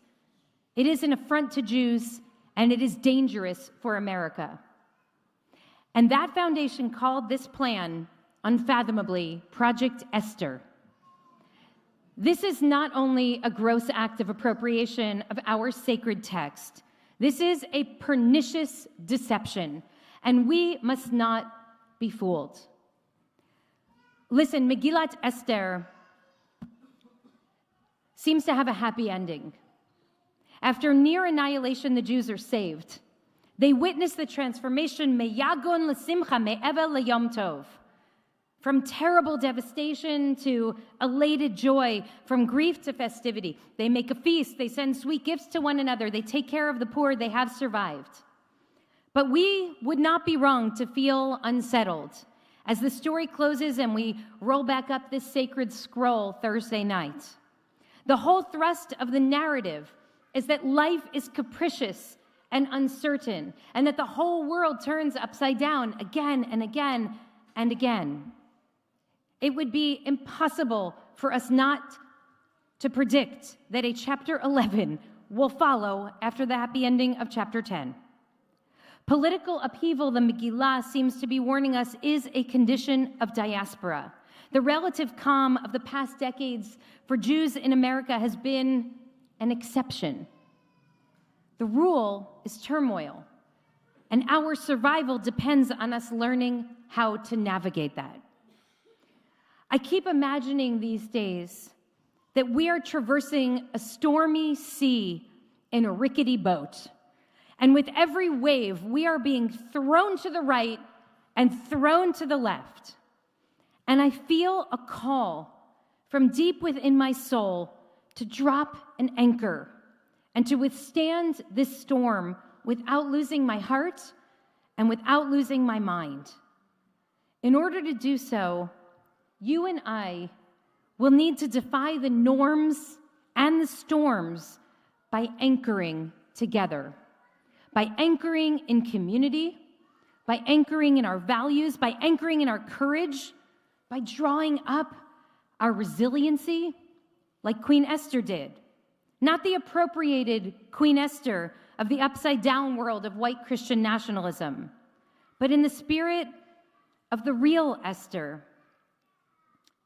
It is an affront to Jews, and it is dangerous for America. And that foundation called this plan, unfathomably, Project Esther. This is not only a gross act of appropriation of our sacred text, this is a pernicious deception, and we must not be fooled. Listen, Megillat Esther seems to have a happy ending. After near annihilation, the Jews are saved. They witness the transformation, meyagon l'simcha, me'evel l'yom tov. From terrible devastation to elated joy, from grief to festivity. They make a feast, they send sweet gifts to one another, they take care of the poor, they have survived. But we would not be wrong to feel unsettled as the story closes and we roll back up this sacred scroll Thursday night. The whole thrust of the narrative is that life is capricious and uncertain, and that the whole world turns upside down again and again and again. It would be impossible for us not to predict that a chapter 11 will follow after the happy ending of chapter 10. Political upheaval, the Megillah seems to be warning us, is a condition of diaspora. The relative calm of the past decades for Jews in America has been an exception. The rule is turmoil, and our survival depends on us learning how to navigate that. I keep imagining these days that we are traversing a stormy sea in a rickety boat, and with every wave, we are being thrown to the right and thrown to the left. And I feel a call from deep within my soul to drop an anchor and to withstand this storm without losing my heart and without losing my mind. In order to do so, you and I will need to defy the norms and the storms by anchoring together, by anchoring in community, by anchoring in our values, by anchoring in our courage, by drawing up our resiliency like Queen Esther did. Not the appropriated Queen Esther of the upside-down world of white Christian nationalism, but in the spirit of the real Esther,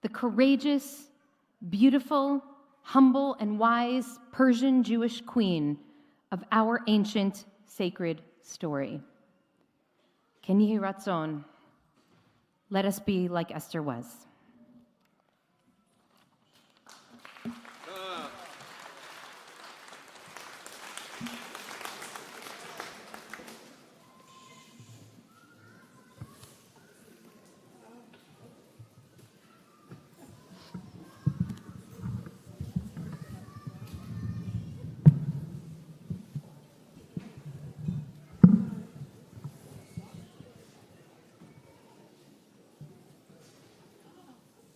the courageous, beautiful, humble and wise Persian Jewish queen of our ancient sacred story. Ken Yehi Ratzon, let us be like Esther was.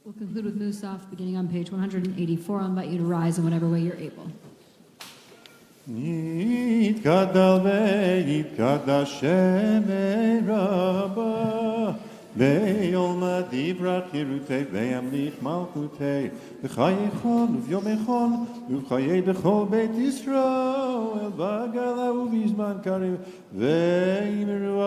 We'll conclude with Musaf, beginning on page 184. I'll invite you to rise in whatever way you're able. יתגדל ויתקדש שמי רבה ביום דברת חירותי וימליך מלכותי בחייכון וביומכון ובחיי בכל בית ישראל בגלה ובזמן קריב ואמרו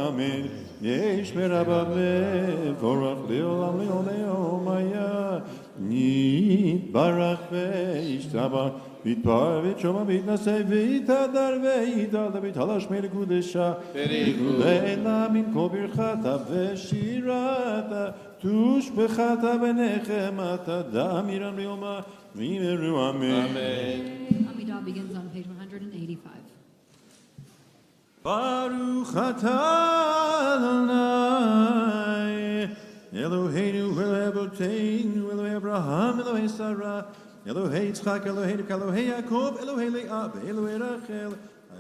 אמן ישמר אבא מבורך לעולם לעולם היה נתברך וישתבח ויתפאר ויתשומע ויתנשא ויתהדר ויתהלל ויתהלש מלקודשה וכולי מן כל ברכתה ושירתה תושבחתה ונחמתה דאמירן ביומה ואמרו אמן. Amidah begins on page 185. Baruch atah Adonai Eloheinu Elohei Avotenu Elohei Abraham Elohei Sarah Elohei Yitzchak Elohei Rivka Elohei Yaakov Elohei Leah Elohei Rachel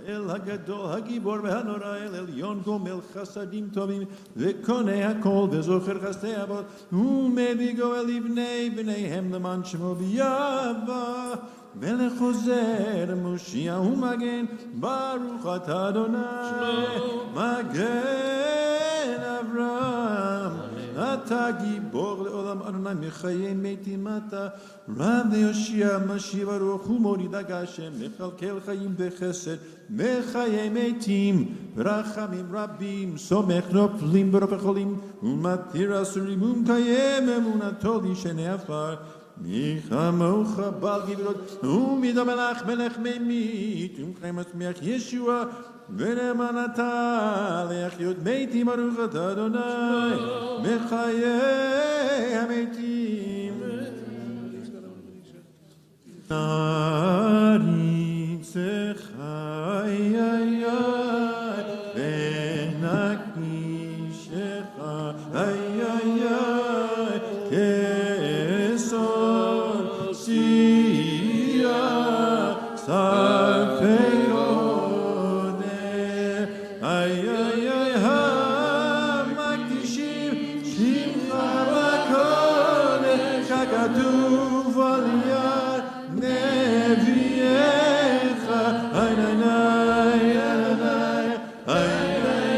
האל הגדול, הגיבור והנורא, אל עליון גומל חסדים טובים וקונה הכל וזוכר חסדי אבות ומביא גואל לבני בניהם למען שמו ביאבה ולחוזר מושיע ומגן ברוך אתה אדוני מגן אברהם אתה גיבור לעולם אדוני מחיי מתים אתה רב ויושיע משיב הרוח ומוריד הגשם מכלכל חיים וחסד מחיי מתים ורחמים רבים סומך נופלים ברוב החולים ומתיר אסורים ומקיים אמונתו לישני עפר מי כמוך בעל גבורות ומדו מלך ממית ומקיים מצמיח ישוע ונאמן אתה להחיות מתים ברוך אתה אדוני מחיי המתים נריצך חיי ונקדישך חיי כסור שיח שרפי כתוב על יד נביאך איי איי איי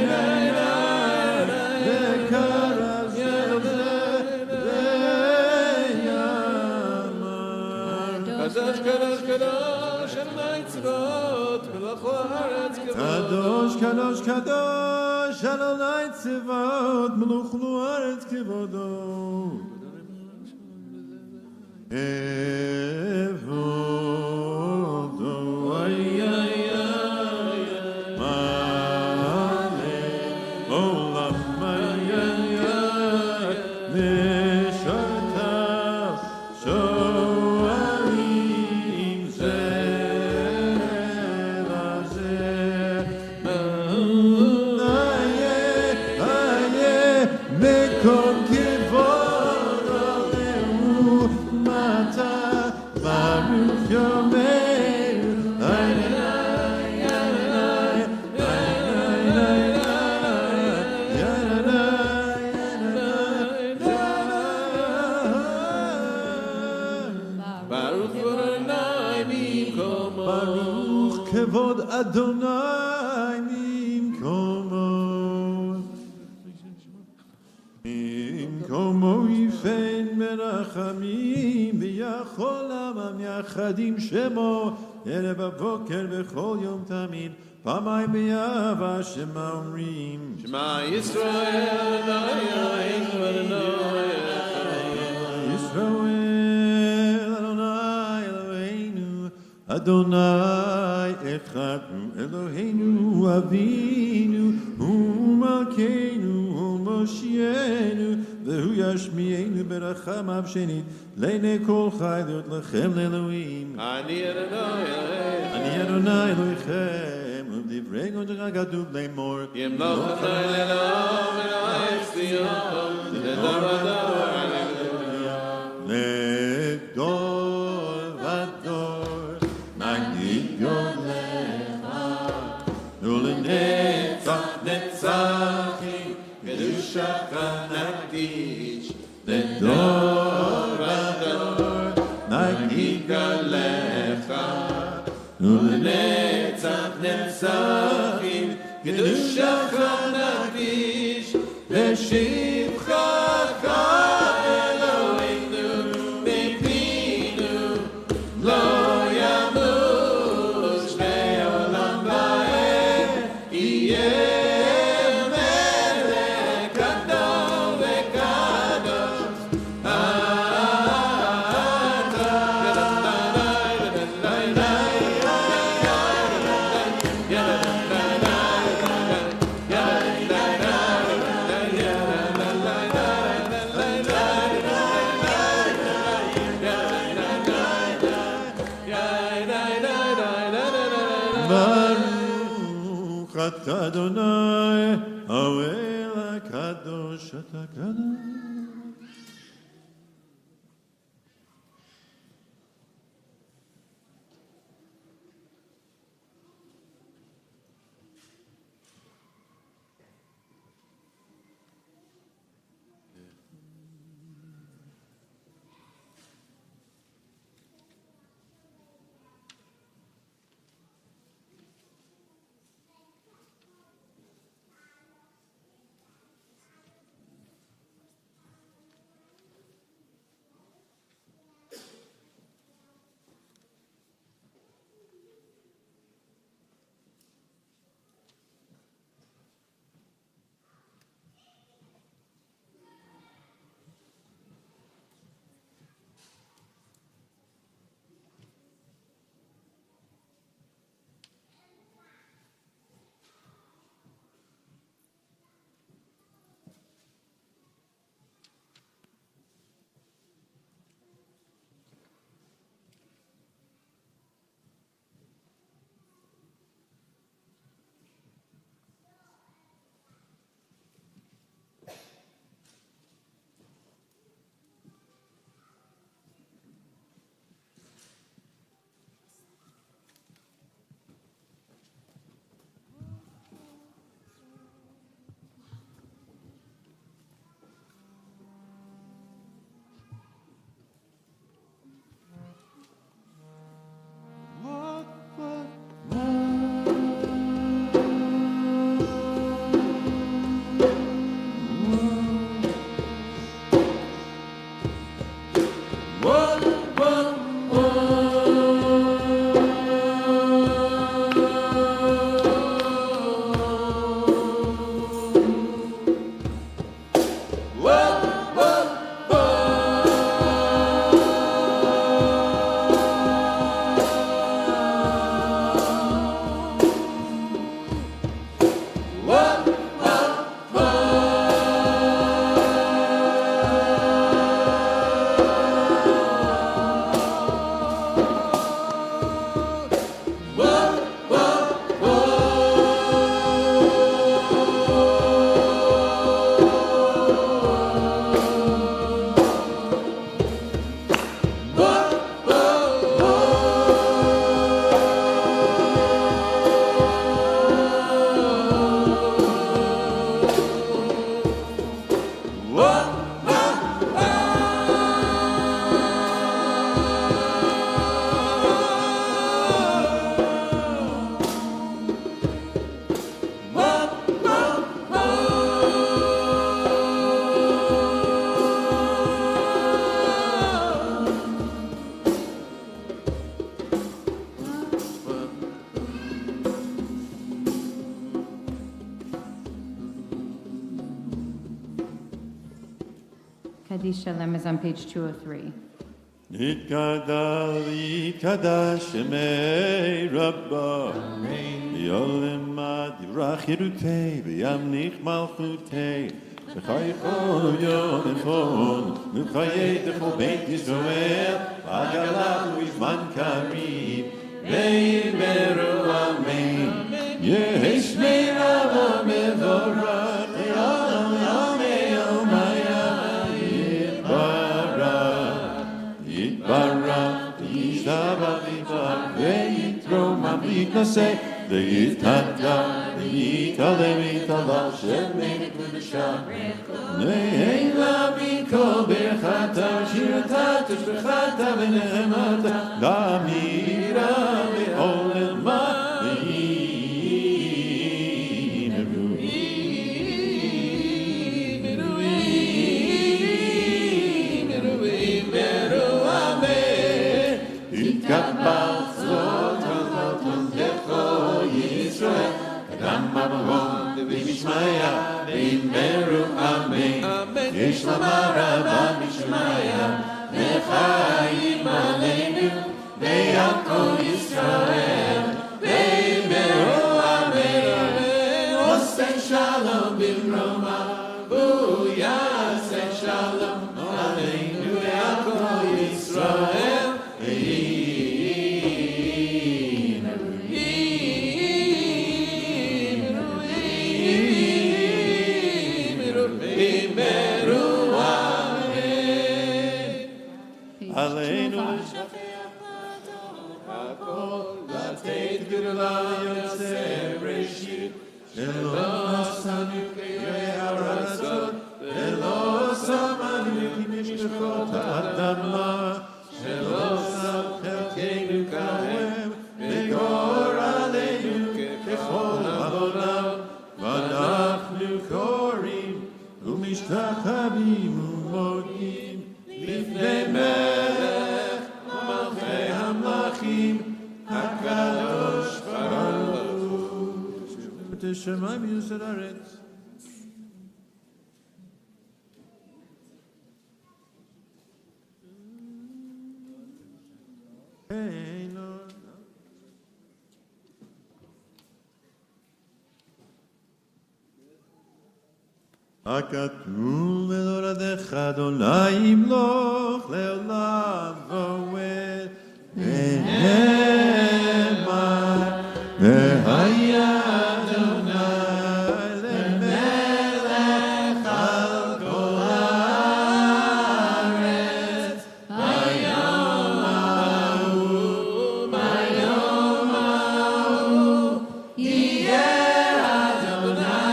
איי איי וקרא זה ויאמר קדוש קדוש קדוש אדוני צבאות מלך הארץ קדוש קדוש קדוש אדוני צבאות מלך הארץ כבודו Evodo ay ay ay male olam ay ay ay neshata shoalim zeh aye aye mekom kevod Baruch Yomeinu ay ay ay Baruch Adonai mimkomo Baruch kevod Adonai mimkomo מקומו יפן מרחמים ויכול עמם יחדים שמו ערב הבוקר בכל יום תמיד פעמיים ביעבה שמה אומרים שמע ישראל אדוני אדוני ישראל אדוני Adonai echad hu Eloheinu Avinu hu Malkeinu hu Moshienu v'hu yashmienu berachamav shenit le'nei kol chai le'ot lechem le'Elohim Ani Adonai Elohim. Ani Adonai Elohechem u'divrei Godcha katuv le'mor Yimloch Adonai le'olam v'no'ech Zion le'dor v'dor. Le'dor v'dor nagid yolecha u'lenetzach netzachim kedushacha nagdish Le'dor v'dor nagid yolecha u'lenetzach netzachim kedushacha nagdish V'shivchacha Adonai, Ha'el HaKadosh HaTakadosh. Kaddish Shalem is on page 203. יתגדל ויתקדש שמי רבו יעלם דברה חירותי וימליך מלכותי וחייכון ויונכון וחיי דכל בית ישראל ועגלה ובזמן קריב ואמרו אמן יהי שמי רבו מבורך לעולם ימי יומיה יתברך וישתבח ויתברך ויתרומם ויתנשא ויתהדר ויתעלה ויתהלל שמי קדושה נעילה מכל ברכתה שירתה תשבחתה ונחמתה לאמירה לעולמה יתקבל צבאות הלוטון לכל ישראל אדם במרום ובמשמעיה ואמרו אמן יש לומר רבה משמעיה וחיים עלינו ועל כל ישראל ואמרו אמן עושה שלום במרומה והוא יעשה שלום עלינו ועל כל ישראל עלינו הכל לתת גדולה יוצא ראשית שלא עשנו כהרצות ולא שמנו כמשפחות האדמה שלא שם חלקנו כהם וגורלנו ככל העולם ואנחנו קוראים ומשתחווים ומודים לפני מלך מלכי המלכים הקדוש ברוך הוא ותשמע מיוסד הארץ הכתוב ולורדך אדוני ימלוך לעולם ועד ונאמר והיה אדוני למלך על כל הארץ ביום ההוא יהיה אדוני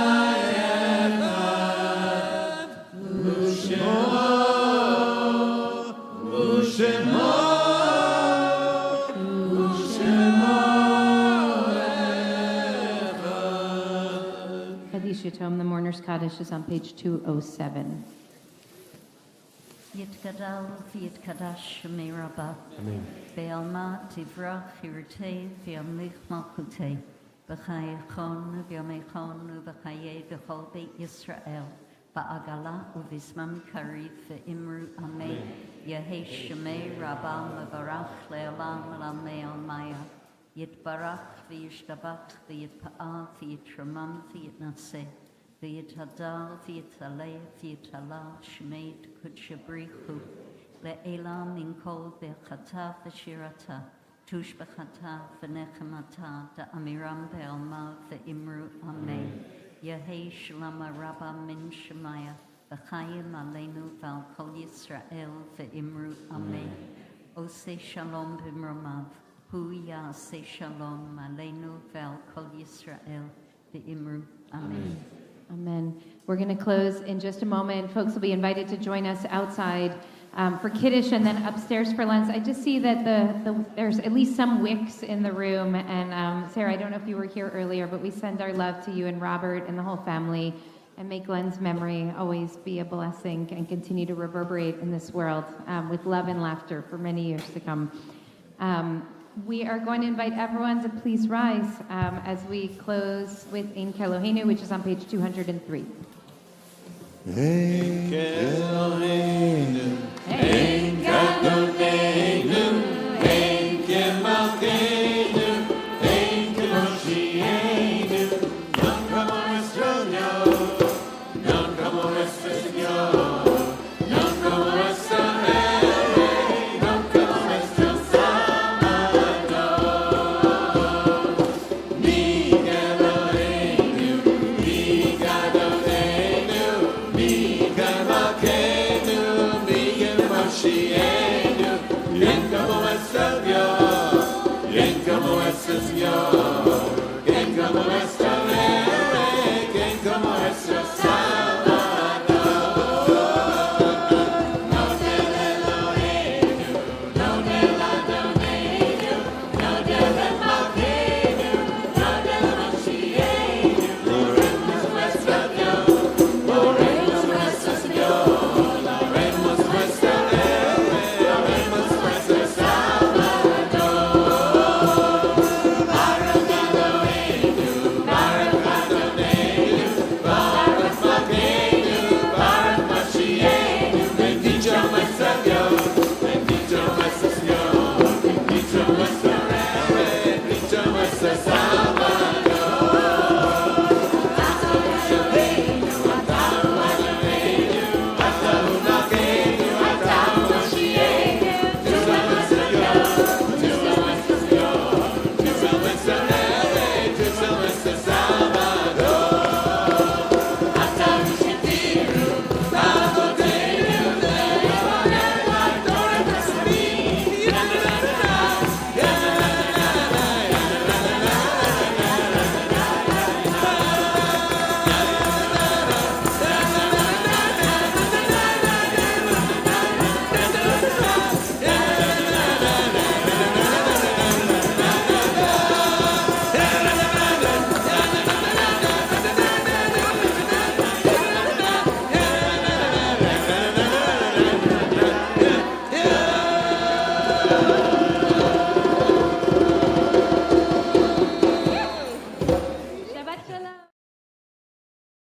Kaddish Yatom, the Mourner's Kaddish, is on page 207. יתגדל ויתקדש שמי רבה בעלמה תברח חירותי וימליך מלכותי בחייכון ובימיכון ובחיי בכל בית ישראל בעגלה ובזמן קריב ואמרו אמן יהי שמי רבה מברך לעולם ולעולמי עלמיה יתברך וישתבח ויתפאר ויתרומם ויתנשא ויתהדר ויתעלה ויתעלה שמי קודש בריחו לעילה מן כל ברכתה ושירתה תושבחתה ונחמתה דאמירם בעלמה ואמרו אמן יהי שלום הרבה מן שמיה וחיים עלינו ועל כל ישראל ואמרו אמן עושה שלום במרומיו הוא יעשה שלום עלינו ועל כל ישראל ואמרו amen. Amen. We're going to close in just a moment. Folks will be invited to join us outside for Kiddush and then upstairs for lunch. I just see that there's at least some wicks in the room. And Sarah, I don't know if you were here earlier, but we send our love to you and Robert and the whole family and may Glenn's memory always be a blessing and continue to reverberate in this world with love and laughter for many years to come. We are going to invite everyone to please rise as we close with Ein Kelohenu, which is on page 203. Ein Kelohenu